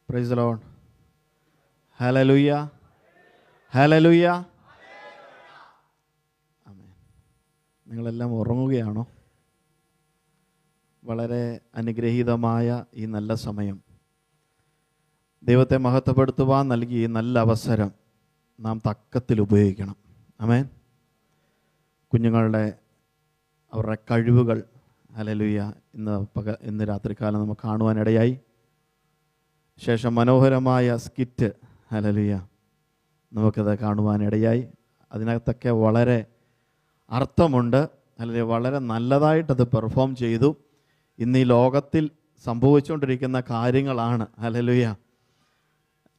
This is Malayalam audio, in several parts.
Price the lord. Hallelujah, hallelujah. Amen. നിങ്ങളെല്ലാം ഉറങ്ങുകയാണോ? വളരെ അനുഗ്രഹീതമായ ഈ നല്ല സമയം, ദൈവത്തെ മഹത്വപ്പെടുത്തുവാൻ നൽകിയ ഈ നല്ല അവസരം നാം തക്കത്തിൽ ഉപയോഗിക്കണം. ആമേൻ. കുഞ്ഞുങ്ങളുടെ അവരുടെ കഴിവുകൾ ഹല്ലേലൂയ ഇന്ന് രാത്രികാലം നമുക്ക് കാണുവാനിടയായി. ശേഷം മനോഹരമായ സ്കിറ്റ് ഹല്ലേലൂയ നമുക്കത് കാണുവാനിടയായി. അതിനകത്തൊക്കെ വളരെ അർത്ഥമുണ്ട്. അല്ലെങ്കിൽ വളരെ നല്ലതായിട്ടത് പെർഫോം ചെയ്തു. ഇന്ന് ഈ ലോകത്തിൽ സംഭവിച്ചുകൊണ്ടിരിക്കുന്ന കാര്യങ്ങളാണ്. ഹല്ലേലൂയ.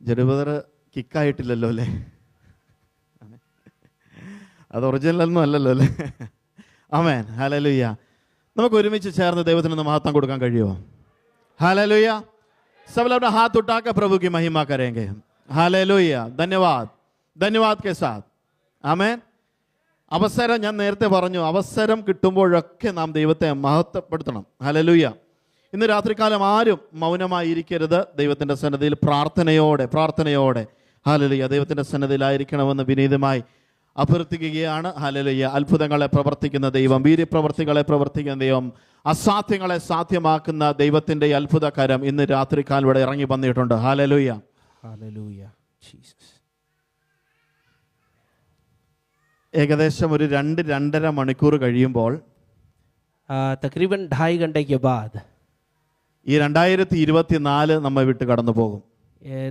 ജെറുബദർ കിക്കായിട്ടില്ലല്ലോ അല്ലേ? അത് ഒറിജിനലൊന്നും അല്ലല്ലോ അല്ലേ? ആമേൻ. ഹല്ലേലൂയ. നമുക്ക് ഒരുമിച്ച് ചേർന്ന് ദൈവത്തിന് മഹത്വം കൊടുക്കാൻ കഴിയുമോ? ഹല്ലേലൂയ. सब लोग अपना हाथ उठाकर प्रभु की महिमा करेंगे. हालेलुया. धन्यवाद, धन्यवाद के साथ. ആമേൻ. അവസരം, ഞാൻ നേരത്തെ പറഞ്ഞു, അവസരം കിട്ടുമ്പോഴൊക്കെ നാം ദൈവത്തെ മഹത്വപ്പെടുത്തണം. ഹല്ലേലൂയ. ഇന്ന് രാത്രികാലം ആരും മൗനമായിരിക്കരുത്. ദൈവത്തിൻ്റെ സന്നിധിയിൽ പ്രാർത്ഥനയോടെ ഹല്ലേലൂയ ദൈവത്തിൻ്റെ സന്നിധിയിലായിരിക്കണമെന്ന് വിനീതമായി അഭ്യർത്ഥിക്കുകയാണ്. ഹല്ലേലൂയ. അത്ഭുതങ്ങളെ പ്രവർത്തിക്കുന്ന ദൈവം, വീര്യപ്രവർത്തികളെ പ്രവർത്തിക്കുന്ന ദൈവം, അസാധ്യങ്ങളെ സാധ്യമാക്കുന്ന ദൈവത്തിൻ്റെ അത്ഭുത കരം ഇന്ന് രാത്രികാലം ഇവിടെ ഇറങ്ങി വന്നിട്ടുണ്ട്. Hallelujah, hallelujah. ജീസസ്. ഏകദേശം ഒരു 2-2.5 മണിക്കൂർ കഴിയുമ്പോൾ തക്രീബൻ 2.5 घंटे के बाद ഈ 2024 നമ്മെ വിട്ട് കടന്നു പോകും.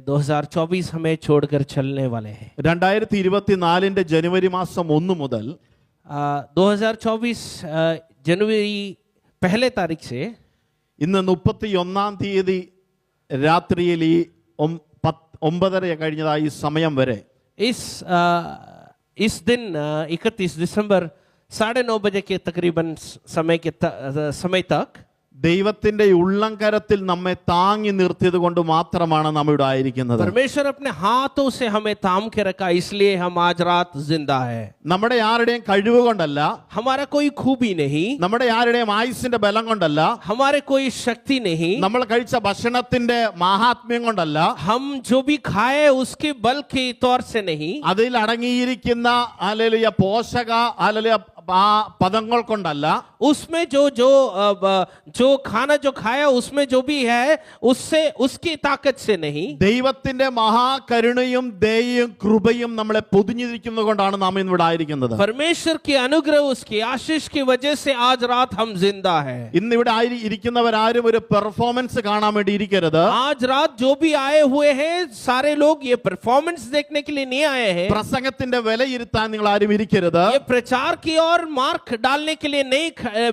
2024 हमें छोड़कर चलने वाले हैं. 2024 ജനുവരി മാസം 1 മുതൽ 2024 जनवरी पहले तारीख से ഇന്ന് 31-ാം തീയതി രാത്രിയിൽ ഈ 9:30 കഴിഞ്ഞതായി സമയം വരെ इस दिन 31 दिसंबर 9:30 बजे के तकरीबन समय तक ദൈവത്തിന്റെ ഉള്ളംകരത്തിൽ നമ്മെ താങ്ങി നിർത്തിയത് കൊണ്ട് മാത്രമാണ് നാം ഇവിടെ ആയിരിക്കുന്നത്. परमेश्वर अपने हाथों से हमें थाम के रखा, इसलिए हम आज रात जिंदा है. നമ്മുടെ ആരുടെയും കഴിവ് കൊണ്ടല്ല, हमारा कोई खूबी नहीं, നമ്മുടെ ആരുടെയും ആയുസ്സിന്റെ ബലം കൊണ്ടല്ല, हमारे कोई शक्ति नहीं, നമ്മൾ കഴിച്ച ഭക്ഷണത്തിന്റെ മാഹാത്മ്യം കൊണ്ടല്ല, हम जो भी खाए उसके बल के तौर से नहीं, അതിൽ അടങ്ങിയിരിക്കുന്ന ഹല്ലേലൂയ പോഷക ഹല്ലേലൂയ പദങ്ങൾ കൊണ്ടല്ല, उसमें जो खाना जो खाया उसमें जो भी है उससे उसकी ताकत से नहीं. ദൈവത്തിന്റെ മഹാകരുണയും ദയയും കൃപയും നമ്മളെ പൊതിഞ്ഞിരിക്കുന്നത് കൊണ്ടാണ് നാം ഇന്ന് ഇവിടെ ആയിരിക്കുന്നത്. परमेश्वर की अनुग्रह उसकी आशीष की वजह से आज रात हम जिंदा है. ഇന്ന് ഇവിടെ ഇരിക്കുന്നവരാരും ഒരു പെർഫോമൻസ് കാണാൻ വേണ്ടി ഇരിക്കരുത്. आज रात जो भी आए हुए हैं सारे लोग ये परफॉर्मेंस देखने के लिए नहीं आए हैं. പ്രസംഗത്തിന്റെ വിലയിരുത്താൻ നിങ്ങൾ ആരും ഇരിക്കരുത്. ये प्रचार की और मार्क डालने के लिए नहीं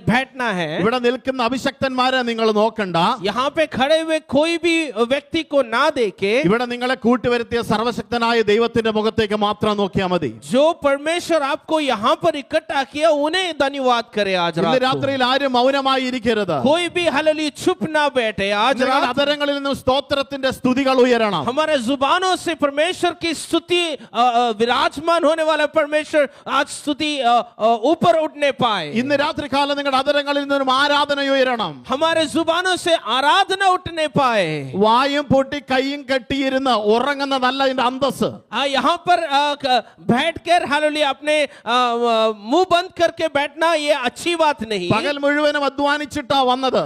बैठना है. ഇവിടെ നിൽക്കുന്ന അഭിഷക്തന്മാരെ നിങ്ങൾ നോക്കണ്ട. यहाँ पे खड़े हुए कोई भी व्यक्ति को ना देखे, ഇവിടെ നിങ്ങളെ കൂട്ടിവരുത്തിയ സർവശക്തനായ ദൈവത്തിന്റെ മുഖത്തേക്ക് മാത്രം നോക്കിയാൽ മതി. जो परमेश्वर आपको यहाँ पर इकट्ठा किया उन्हें धन्यवाद करे. आज ഇന്ന് രാത്രിയിൽ ആരും മൗനമായി ഇരിക്കരുത്. कोई भी हालेलुया चुप ना बैठे. आज रात അധരങ്ങളിൽ നിന്ന് സ്തോത്രത്തിന്റെ സ്തുതികൾ ഉയരണം. हमारे जुबानों से परमेश्वर की स्तुति विराजमान होने वाला परमेश्वर आज स्तुति ऊपर उठने पाए. ഇന്ന് രാത്രികാലം നിങ്ങളുടെ അധരങ്ങളിൽ നിന്നും ആരാധന ഉയരണം. हमारे जुबानों से आराधना उठने पाए. വായും പൊട്ടി കൈയും കെട്ടിയിരുന്ന് ഉറങ്ങുന്നതല്ല ഇതിന്റെ അന്തസ്. यहाँ पर बैठकर हालेलुया अपने मुंह बंद करके बैठना ये अच्छी बात नहीं. പകൽ മുഴുവനും അധ്വാനിച്ചിട്ടാ വന്നത്.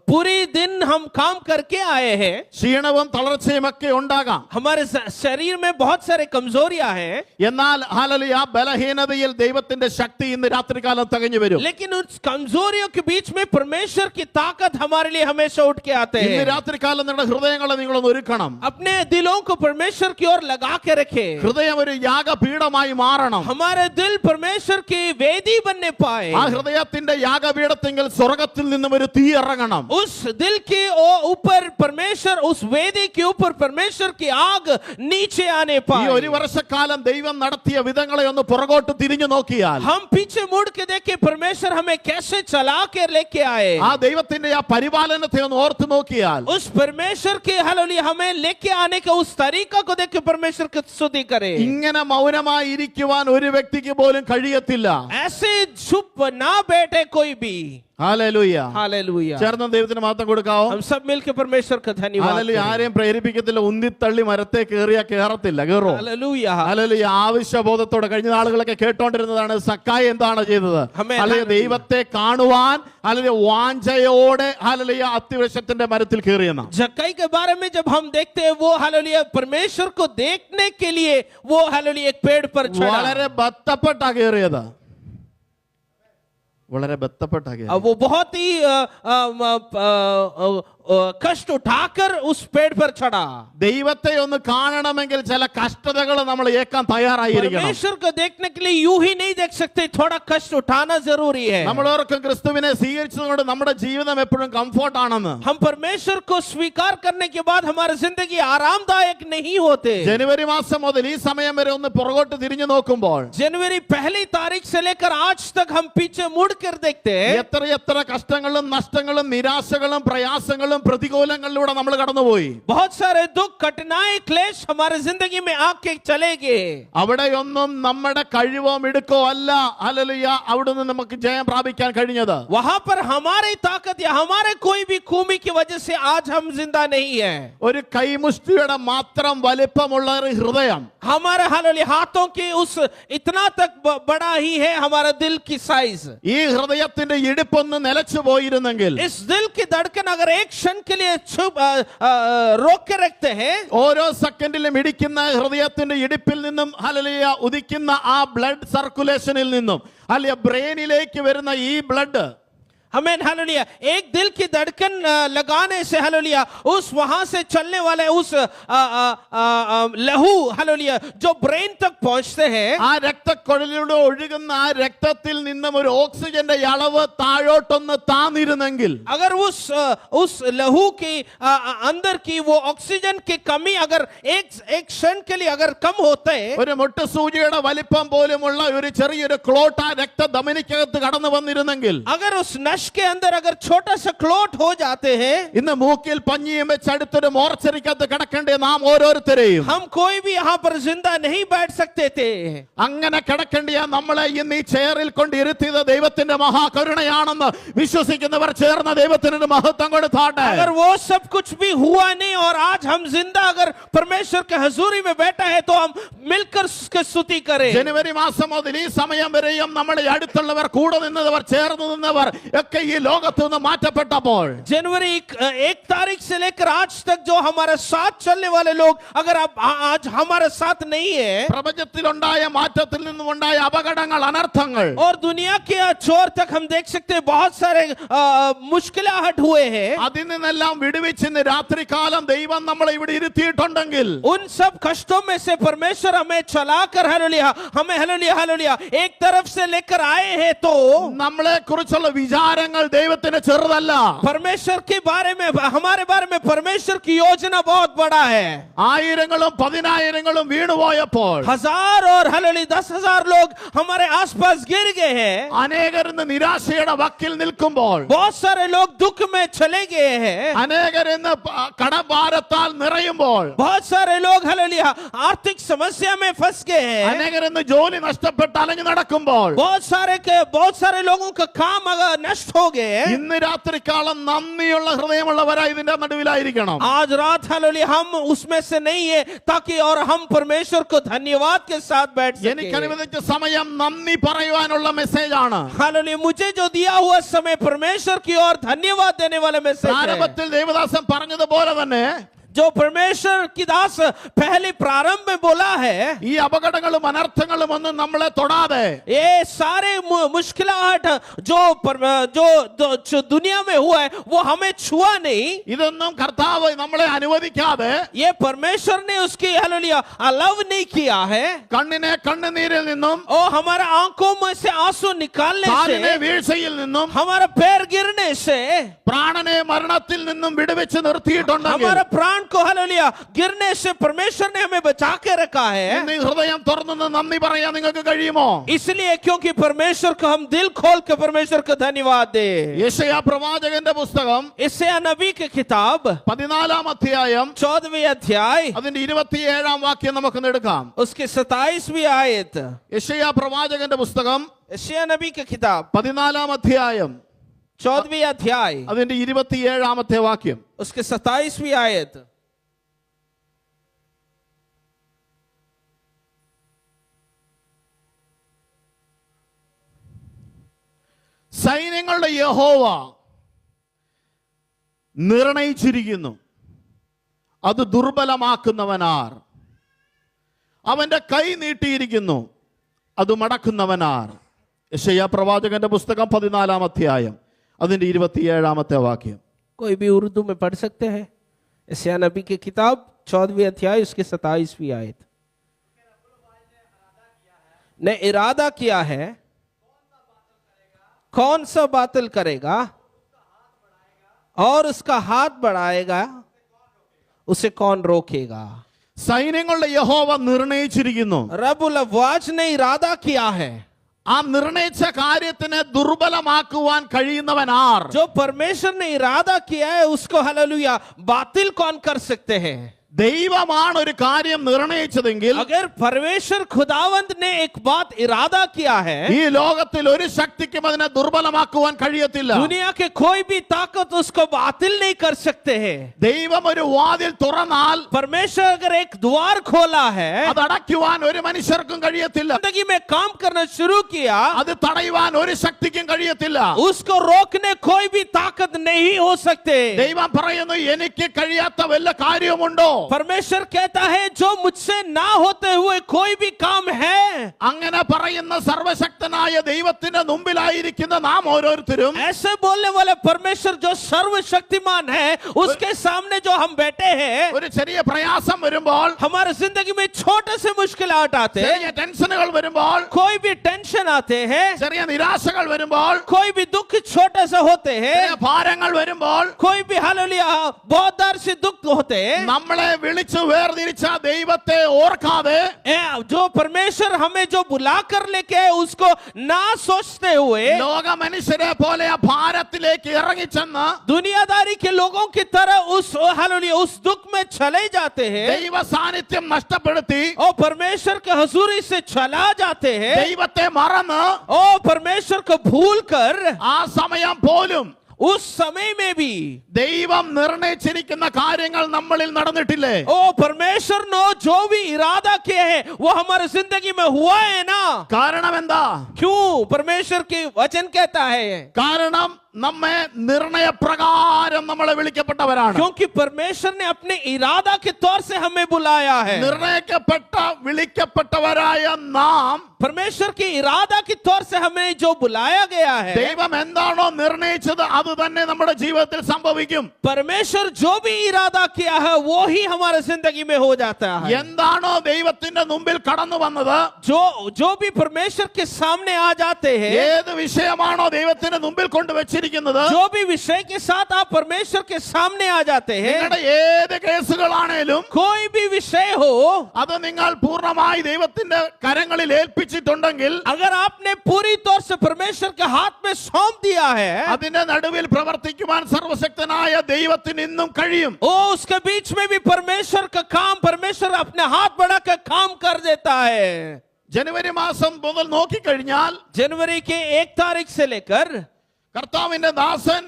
पूरी दिन हम काम करके आए हैं. ക്ഷീണവും തളർച്ചയും ഒക്കെ ഉണ്ടാകാം. हमारे शरीर में बहुत सारे कमजोरियां हैं. എന്നാൽ ഹല്ലേലൂയ ബലഹീനതയിൽ ദൈവത്തിന്റെ ശക്തി ഇന്ന് രാത്രികാലം തികഞ്ഞു വരും. लेकिन उस कमजोरियों के बीच में परमेश्वर की ताकत हमारे लिए हमेशा उठ के आते ഇന്ന് हैं. രാത്രികാലം നിങ്ങളുടെ ഹൃദയങ്ങളെ നിങ്ങളൊന്ന് ഒരുക്കണം. अपने दिलों को परमेश्वर की ओर लगा के रखे. ഹൃദയം ഒരു യാഗപീഠമായി മാറണം. हमारे दिल परमेश्वर की वेदी बनने पाए. ആ ഹൃദയത്തിന്റെ യാഗപീഠത്തെങ്കിൽ സ്വർഗ്ഗത്തിൽ നിന്നും ഒരു തീ ഇറങ്ങണം. उस दिल के ऊपर परमेश्वर, उस वेदी के ऊपर परमेश्वर की आग नीचे आने ഈ पाए. ഒരു വർഷക്കാലം ദൈവം നടത്തിയ വിധങ്ങളെ ഒന്ന് പുറകോട്ട് തിരിഞ്ഞു നോക്കിയാൽ, हम पीछे मुड़ के देखे परमेश्वर हमें कैसे चला के लेके आए. ആ ദൈവത്തിന്റെ ആ പരിപാലനത്തെ ഒന്ന് ഓർത്തു നോക്കിയാൽ, उस परमेश्वर के हालेलुया हमें लेके आने का उस तरीका को देख के परमेश्वर की स्तुति करें. ഇങ്ങനെ മൗനമായി ഇരിക്കുവാൻ ഒരു വ്യക്തിക്ക് പോലും കഴിയത്തില്ല. ऐसे चुप ना बैठे कोई भी. ഹല്ലേലൂയ. हालेलुया. ചേർന്ന് ദൈവത്തിന് മഹത്വം കൊടുക്കാവോ? हम सब मिलकर परमेश्वर का धन्यवाद ഹല്ലേലൂയ. करें. ആരെയും പ്രേരിപ്പിക്കത്തില്ല, ഉന്തിത്തള്ളി മരത്തെ കയറിയാ കേറത്തില്ല, കേറോ? हालेलुया. ഹല്ലേലൂയ. ആവശ്യബോധത്തോടെ കഴിഞ്ഞ നാളുകളൊക്കെ കേട്ടോണ്ടിരുന്നതാണ് സക്കായി എന്താണ് ചെയ്തത്? ആമേൻ. ഹല്ലേലൂയ. ദൈവത്തെ കാണുവാൻ ഹല്ലേലൂയ വാഞ്ചയോടെ ഹല്ലേലൂയ അത്തിവൃക്ഷത്തിന്റെ മരത്തിൽ കയറിയെന്ന. जक्कई के बारे में जब हम देखते हैं वो हालेलुया परमेश्वर को देखने के लिए वो हालेलुया एक पेड़ पर चढ़ा. വളരെ ബന്ധപ്പെട്ടാ കയറിയത്, വളരെ ബന്ധപ്പെട്ടാ കയറിയത്. वो बहुत ही कष्ट उठाकर उस पेड़ पर चढ़ा. ദൈവത്തെ ഒന്ന് കാണണമെങ്കിൽ ചില കഷ്ടതകൾ നമ്മൾ ഏക്കാൻ തയ്യാറായിരിക്കണം. परमेश्वर को देखने के लिए यूं ही नहीं देख सकते, थोड़ा कष्ट उठाना जरूरी है. നമ്മളോർക്കും ക്രിസ്തുവിനെ സ്വീകരിച്ചതുകൊണ്ട് നമ്മുടെ ജീവിതം എപ്പോഴും കംഫോർട്ട് ആണെന്ന്. हम परमेश्वर को स्वीकार करने के बाद हमारी जिंदगी आरामदायक नहीं होते. ജനുവരി മാസം മുതൽ ഈ സമയം വരെ ഒന്ന് പുറകോട്ട് തിരിഞ്ഞു നോക്കുമ്പോൾ जनवरी पहली तारीख से लेकर आज तक हम पीछे मुड़ कर देखते हैं. എത്ര കഷ്ടങ്ങളും നഷ്ടങ്ങളും നിരാശകളും പ്രയാസങ്ങളും പ്രതികൂലങ്ങളിലൂടെ നമ്മൾ കടന്നുപോയി. बहुत सारे दुख, कठिनाई, क्लेश हमारे जिंदगी में आके चले गए. അവിടെയൊന്നും നമ്മുടെ കഴിവോ മിടുക്കോ അല്ല ഹല്ലേലൂയ അവിടുന്ന് നമുക്ക് ജയം പ്രാപിക്കാൻ കഴിഞ്ഞത്. वहां पर हमारी ताकत या हमारे कोई भी खूबी की वजह से आज हम जिंदा नहीं है. ഒരു കൈമുഷ്ടിയുടെ മാത്രം വലിപ്പമുള്ള ഒരു ഹൃദയം, हमारे हालेलुया हाथों की उस इतना तक बड़ा ही है हमारा दिल की साइज. ഈ ഹൃദയത്തിന്റെ ഇടിപ്പൊന്ന് നിലച്ചു പോയിരുന്നെങ്കിൽ, इस दिल की धड़कन अगर एक क्षण के लिए रोक के रखते हैं, ഓരോ സെക്കൻഡിലും ഇടിക്കുന്ന ഹൃദയത്തിന്റെ ഇടിപ്പിൽ നിന്നും ഹല്ലേലൂയ ഉദിക്കുന്ന ആ ബ്ലഡ് സർക്കുലേഷനിൽ നിന്നും ഹല്ലേലൂയ ബ്രെയിനിലേക്ക് വരുന്ന ഈ ബ്ലഡ് हमें हालेलुया एक दिल की धड़कन लगाने से हालेलुया उस वहां से चलने वाले उस लहू हालेलुया जो ब्रेन तक पहुंचते हैं, ആ രക്തക്കൊഴലിലൂടെ ഒഴുകുന്ന ആ രക്തത്തിൽ നിന്നും ഒരു ഓക്സിജന്റെ അളവ് താഴോട്ടൊന്ന് താന്നിരുന്നെങ്കിൽ, अगर उस लहू की अंदर की वो ऑक्सीजन की कमी अगर एक क्षण के लिए अगर कम होते, ഒരു മുട്ടുസൂചിയുടെ വലിപ്പം പോലുമുള്ള ഒരു ചെറിയൊരു ക്ലോട്ട് ആ രക്തധമനിക്കകത്ത് കടന്നു വന്നിരുന്നെങ്കിൽ, अगर उस नश के अंदर अगर छोटा सा क्लॉट हो जाते हैं, ഇന്ന് മൂക്കിൽ പഞ്ഞിയും വെച്ച് അടുത്തൊരു മോർച്ചറിക്കകത്ത് കിടക്കേണ്ട നാം ഓരോരുത്തരെയും हम कोई भी यहाँ पर जिंदा नहीं बैठ सकते थे. അങ്ങനെ കിടക്കേണ്ട നമ്മളെ ഇന്ന് ഈ ചെയറിൽ കൊണ്ട് ഇരുത്തിയത് ദൈവത്തിന്റെ മഹാകരുണയാണെന്ന് വിശ്വസിക്കുന്നവർ ചേർന്ന ദൈവത്തിന് മഹത്വം കൊടുത്താട്ടെ. अगर वो सब कुछ भी हुआ नहीं और आज हम जिंदा अगर परमेश्वर के हजूरी में बैठा है तो हम मिलकर उसकी स्तुति करें. ജനുവരി മാസം മുതൽ ഈ സമയം വരെയും നമ്മളെ അടുത്തുള്ളവർ കൂടെ നിന്നവർ ചേർന്ന് നിന്നവർ ഒക്കെ ഈ ലോകത്ത് നിന്ന് മാറ്റപ്പെട്ടപ്പോൾ, जनवरी 1 तारीख से लेकर आज तक जो हमारे साथ चलने वाले लोग अगर आज हमारे साथ नहीं है, പ്രപഞ്ചത്തിലുണ്ടായ മാറ്റത്തിൽ നിന്നുമുണ്ടായ അപകടങ്ങൾ അനർത്ഥങ്ങൾ और दुनिया के छोर तक हम देख सकते हैं बहुत सारे मुश्किलाहट हुए हैं, അതിൽ നിന്നെല്ലാം വിടുവിച്ചിന്ന് രാത്രികാലം ദൈവം നമ്മളെ ഇവിടെ ഇരുത്തിയിട്ടുണ്ടെങ്കിൽ, उन सब कष्टों में से परमेश्वर हमें चलाकर हालेलुया हमें हालेलुया हालेलुया एक तरफ से लेकर आए हैं, तो നമ്മളെ കുറിച്ചുള്ള വിചാരങ്ങൾ ദൈവത്തിന് ചെറുതല്ല. परमेश्वर के बारे में हमारे बारे में परमेश्वर की योजना बहुत बड़ा है. ആയിരങ്ങളും പതിനായിരങ്ങളും വീണുപോയപ്പോൾ, 1000 और हालेलुया 10,000 लोग हमारे आसपास गिर गए हैं, അനേകർ ഇന്ന് നിരാശയുടെ വക്കിൽ നിൽക്കുമ്പോൾ, बहुत सारे लोग दुख में चले गए हैं, അനേകർ ഇന്ന് കടഭാരത്താൽ നിറയുമ്പോൾ, बहुत सारे लोग हालेलुया आर्थिक समस्या में फंस गए हैं, അനേകർ ഇന്ന് ജോലി നഷ്ടപ്പെട്ട് അലഞ്ഞു നടക്കുമ്പോൾ, बहुत सारे लोगों का काम अगर नष्ट हो गए, ഇന്ന് രാത്രികാലം നന്ദിയുള്ള ഹൃദയമുള്ളവരായി ഇതിന്റെ നടുവിലായിരിക്കണം. आज रात हालेलुया हम उसमें से नहीं है ताकि और हम परमेश्वर को धन्यवाद के साथ बैठ എനിക്ക് सकें. അനുവദിച്ച സമയം നന്ദി പറയുവാനുള്ള മെസ്സേജ് ആണ്. हालेलुया मुझे जो दिया हुआ समय परमेश्वर की ओर धन्यवाद देने वाला मैसेज है. പ്രാരംഭത്തിൽ ദേവദാസൻ പറഞ്ഞതുപോലെ തന്നെ जो परमेश्वर की दास पहले प्रारंभ में बोला है, ഈ അപകടങ്ങളും അനർത്ഥങ്ങളും ഒന്നും നമ്മളെ തൊടാതെ, ये सारे मुश्किलाहट जो दुनिया में हुआ है वो हमें छुआ नहीं. ഇതൊന്നും കർത്താവ് നമ്മളെ അനുവദിക്കാതെ, ये परमेश्वर ने उसकी हालेलुया अलाउ नहीं किया है. കണ്ണിനെ കണ്ണുനീരിൽ നിന്നും, और हमारा आंखों में से आंसू निकालने കാലിനെ से, വീഴ്ചയിൽ നിന്നും, हमारा पैर गिरने से, പ്രാണനെ മരണത്തിൽ നിന്നും വിടുവിച്ച് നിർത്തിയിട്ടുണ്ടെങ്കിൽ, हमारा प्राण को हालेलुया गिरने से परमेश्वर ने हमें बचा के रखा है. ഇന്ന് ഈ ഹൃദയം തുറന്നു നന്ദി പറയാൻ നിങ്ങൾക്ക് കഴിയുമോ? इसलिए क्योंकि परमेश्वर को हम दिल खोल के परमेश्वर को धन्यवाद दे. യെശയ്യാ പ്രവാചകന്റെ പുസ്തകം इससे नबी की किताब 14 അധ്യായം 14वें अध्याय അതിന്റെ 27 വാക്യം നമുക്കൊന്ന് എടുക്കാം. उसके 27वीं आयत. യെശയ്യാ പ്രവാചകന്റെ പുസ്തകം यशायाह नबी की किताब 14 അധ്യായം 14वीं अध्याय അതിന്റെ 27-ാമത്തെ വാക്യം. उसके 27वीं आयत. സൈന്യങ്ങളുടെ യഹോവ നിർണയിച്ചിരിക്കുന്നു, അത് ദുർബലമാക്കുന്നവനാർ. അവന്റെ കൈ നീട്ടിയിരിക്കുന്നു, അത് മടക്കുന്നവനാർ. യെശയ്യാ പ്രവാചകന്റെ പുസ്തകം 14-ാം അധ്യായം അതിന്റെ 27-ാമത്തെ വാക്യം. कोई भी उर्दू में पढ़ सकते हैं. यशायाह नबी की किताब 14वीं अध्याय उसके 27वीं आयत. ने इरादा किया है, कौन सा बातिल करेगा, और उसका हाथ बढ़ाएगा, उसे कौन रोकेगा. സൈന്യങ്ങളുടെ യഹോവ നിർണയിച്ചിരിക്കുന്നു. रब्बुल अफ़वाज ने इरादा किया है. ആ നിർണയിച്ച കാര്യത്തിനെ ദുർബലമാക്കുവാൻ കഴിയുന്നവനാർ? जो परमेश्वर ने इरादा किया है उसको हालेलुया बातिल कौन कर सकते हैं. ദൈവമാണ് ഒരു കാര്യം നിർണയിച്ചതെങ്കിൽ अगर परमेश्वर खुदावंद ने एक बात इरादा किया है, ഈ ലോകത്തിൽ ഒരു ശക്തിക്കും അതിനെ ദുർബലമാക്കുവാൻ കഴിയത്തില്ല. दुनिया के कोई भी ताकत उसको बातिल नहीं कर सकते हैं. ദൈവം ഒരു വാതിൽ തുറന്നാൽ परमेश्वर अगर एक द्वार खोला है, അത് അടയ്ക്കുവാൻ ഒരു മനുഷ്യർക്കും കഴിയത്തില്ല. जिंदगी में काम करना शुरू किया, അത് തടയുവാൻ ഒരു ശക്തിക്കും കഴിയത്തില്ല. उसको रोकने कोई भी ताकत नहीं हो सकते. ദൈവം പറയുന്നു, എനിക്ക് കഴിയാത്ത വല്ല കാര്യമുണ്ടോ? परमेश्वर कहता है जो मुझसे ना होते हुए कोई भी काम है. അങ്ങനെ പറയുന്ന സർവശക്തനായ ദൈവത്തിന്റെ മുമ്പിലായിരിക്കുന്ന നാം ഓരോരുത്തരും ऐसे बोलने वाले परमेश्वर जो सर्वशक्तिमान है उसके सामने जो हम बैठे हैं, ഒരു ചെറിയ പ്രയാസം വരുമ്പോൾ, हमारे जिंदगी में छोटे से मुश्किलात आते हैं, ചെറിയ ടെൻഷനുകൾ വരുമ്പോൾ, कोई भी टेंशन आते हैं, ചെറിയ നിരാശകൾ വരുമ്പോൾ, कोई भी दुख छोटे से होते हैं, ചെറിയ ഭാരങ്ങൾ വരുമ്പോൾ, कोई भी हालेलुया बहुत दर से दुख होते हैं, നമ്മളെ വിളിച്ചു വേർതിരിച്ച ദൈവത്തെ ഓർക്കാതെ, जो परमेश्वर हमें जो बुला कर लेके आए उसको ना सोचते हुए ലോക മനുഷ്യരെ പോലെ ആ ഭാരത്തിലേക്ക് ഇറങ്ങിച്ചെന്ന് दुनियादारी के लोगों की तरह उस हालेलुया उस दुख में चले जाते हैं, ദൈവ സാന്നിധ്യം നഷ്ടപ്പെടുത്തി और परमेश्वर के हजूरी से चला जाते हैं, ദൈവത്തെ മറന്ന് और परमेश्वर को भूल कर ആ സമയം പോലും उस समय में भी ദൈവം നിർണയിച്ചിരിക്കുന്ന കാര്യങ്ങൾ നമ്മളിൽ നടന്നിട്ടില്ലേ? ओ परमेश्वर ने जो भी इरादा किए हैं वो हमारे जिंदगी में हुआ है ना. കാരണം എന്താ? क्यों? परमेश्वर की वचन कहता है കാരണം നമ്മെ നിർണയപ്രകാരം നമ്മളെ വിളിക്കപ്പെട്ടവരാണ്. क्योंकि परमेश्वर ने अपने इरादा के तौर से हमें बुलाया है. നിർണയിക്കപ്പെട്ട വിളിക്കപ്പെട്ടവരായ നാം परमेश्वर के इरादा के तौर से हमें जो बुलाया गया है, ദൈവം എന്താണോ നിർണയിച്ചത് അത് തന്നെ നമ്മുടെ ജീവിതത്തിൽ സംഭവിക്കും. परमेश्वर जो भी इरादा किया है वो ही हमारे जिंदगी में हो जाता है. എന്താണോ ദൈവത്തിന്റെ മുമ്പിൽ കടന്നു വന്നത്, जो भी परमेश्वर के सामने आ जाते हैं, ഏത് വിഷയമാണോ ദൈവത്തിന്റെ മുമ്പിൽ കൊണ്ടുവച്ചിരിക്കുന്നത്, जो भी विषय के साथ आप परमेश्वर के सामने आ जाते हैं, നിങ്ങളുടെ ഏത് കേസുകളാണേലും कोई भी विषय हो, അത് നിങ്ങൾ പൂർണ്ണമായി ദൈവത്തിന്റെ കരങ്ങളിൽ ഏൽപ്പിച്ചിട്ടുണ്ടെങ്കിൽ, अगर आपने पूरी तौर से परमेश्वर के हाथ में सौंप दिया है, അതിന്റെ നടുവിൽ പ്രവർത്തിക്കുവാൻ സർവശക്തനായ ദൈവത്തിന് ഇന്നും കഴിയും. ओ उसके बीच में भी परमेश्वर का काम परमेश्वर अपने हाथ बढ़ाकर काम कर देता है. ജനുവരി മാസം മുതൽ നോക്കിക്കഴിഞ്ഞാൽ जनवरी के 1 तारीख से लेकर കർത്താവിന്റെ ദാസൻ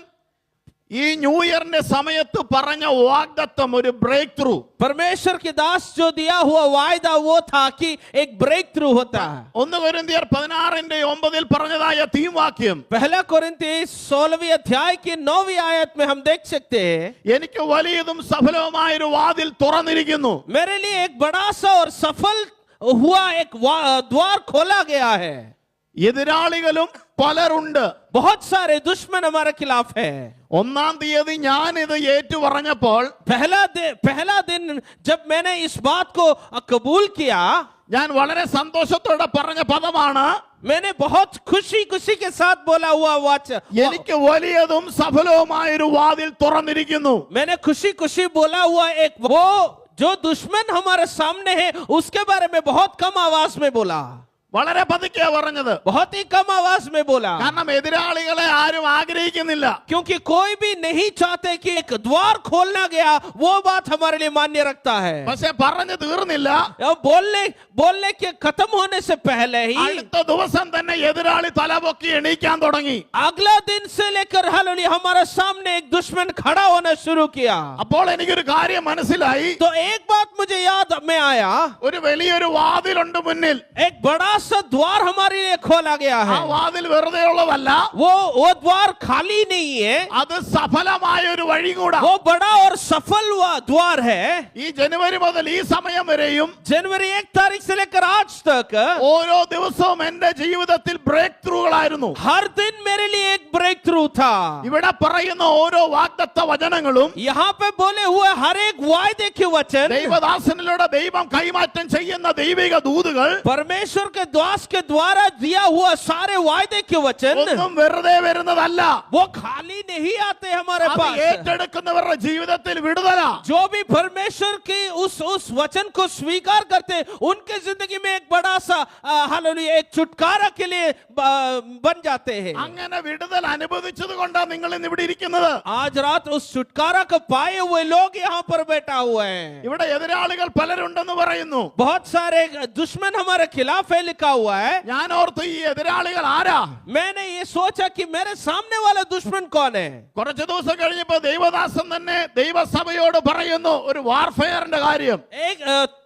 ഈ ന്യൂ ഇയറിന്റെ സമയത്ത് പറഞ്ഞ വാഗ്ദത്തം ഒരു ബ്രേക്ക് ത്രൂ. परमेश्वर के दास जो दिया हुआ वायदा वो था कि एक ब्रेक थ्रू होता है. 1 കൊരിന്ത്യർ 16:9 പറഞ്ഞതായ തീം വാക്യം, पहला कोरिन्थी 16वीं अध्याय की 9वीं आयत में हम देख सकते हैं, എനിക്ക് വലിയതും സഫലവുമായ ഒരു വാതിൽ തുറന്നിരിക്കുന്നു. मेरे लिए एक बड़ा सा और सफल हुआ एक द्वार खोला गया है. എതിരാളികളും പലരുണ്ട്. बहुत सारे दुश्मन हमारे खिलाफ है. 1-ാം തീയതി ഞാൻ ഇത് ഏറ്റു പറഞ്ഞപ്പോൾ पहला दिन जब मैंने इस बात को कबूल किया, ഞാൻ വളരെ സന്തോഷത്തോടെ പറഞ്ഞ പദമാണ്, मैंने बहुत खुशी के साथ बोला हुआ എനിക്ക് വലിയതും സഫലവുമായ ഒരു വാതിൽ തുറന്നിരിക്കുന്നു. मैंने खुशी बोला हुआ एक वो जो दुश्मन हमारे सामने है उसके बारे में बहुत कम आवाज में बोला. വളരെ പതുക്കെയാ പറഞ്ഞത്. बहुत ही कम आवाज में बोला, കാരണം എതിരാളികളെ ആരും ആഗ്രഹിക്കുന്നില്ല. क्योंकि कोई भी नहीं चाहते कि एक द्वार खोलना गया, वो बात हमारे लिए मान्य रखता है. പക്ഷെ പറഞ്ഞു തീർന്നില്ല. बोलने के खत्म होने से पहले ही അടുത്ത ദിവസം തന്നെ എതിരാളി തലപൊക്കി എണീക്കാൻ തുടങ്ങി. अगला दिन से लेकर हालेलुया हमारे सामने एक दुश्मन खड़ा होना शुरू किया. അപ്പോൾ എനിക്കൊരു കാര്യം മനസ്സിലായി. तो एक बात मुझे याद में आया, ഒരു വലിയൊരു വാതിലുണ്ട് മുന്നിൽ. एक बड़ा सा द्वार हमारे लिए खोला गया ആ है. വാതിൽ വെറുതെ ഉള്ളതല്ല, वो द्वार खाली नहीं है, അത് സഫലമായ ഒരു വഴി കൂടാ. वो बड़ा और सफल द्वार है. ഈ ജനുവരി മുതൽ ഈ സമയം വരെയും जनवरी 1 तारीख से लेकर आज तक ഓരോ ദിവസവും എന്റെ ജീവിതത്തിൽ ബ്രേക്ക് ത്രൂകളായിരുന്നു. हर दिन मेरे लिए एक ब्रेक थ्रू था. ഇവിടെ പറയുന്ന ഓരോ വാഗ്ദത്ത വചനങ്ങളും यहाँ पे बोले हुए हर एक वायदे के वचन, ദൈവദാസനിലൂടെ ദൈവം കൈമാറ്റം ചെയ്യുന്ന ദൈവിക ദൂതുകൾ परमेश्वर के दास के द्वारा दिया हुआ सारे वायदे के वचन, ഒന്നും വെറുതെ വരുന്നതല്ല. वो खाली नहीं आते हमारे അത് पास. ഏറ്റെടുക്കുന്നവരുടെ ജീവിതത്തിൽ വിടുതലാ. जो भी परमेश्वर के उस वचन को स्वीकार करते, उनके जिंदगी में एक बड़ा सा हालेलुया एक छुटकारा के लिए बन जाते हैं. അങ്ങനെ വിടുതൽ അനുഭവിച്ചത് കൊണ്ടാണ് നിങ്ങൾ ഇന്ന് ഇവിടെ ഇരിക്കുന്നത്. आज रात उस छुटकारा को पाए हुए लोग यहाँ पर बैठा हुए हैं. ഇവിടെ എതിരാളികൾ പലരുണ്ടെന്ന് പറയുന്നു. बहुत सारे दुश्मन हमारे खिलाफ है लिखा हुआ है. ഞാൻ ഓർത്തു ഈ എതിരാളികൾ ആരാ? मैंने ये सोचा कि मेरे सामने वाला दुश्मन कौन है. കുറച്ച് ദിവസം കഴിഞ്ഞപ്പോ ദൈവദാസൻ തന്നെ ദൈവസഭയോട് പറയുന്നു ഒരു വാർഫെയറിന്റെ കാര്യം. एक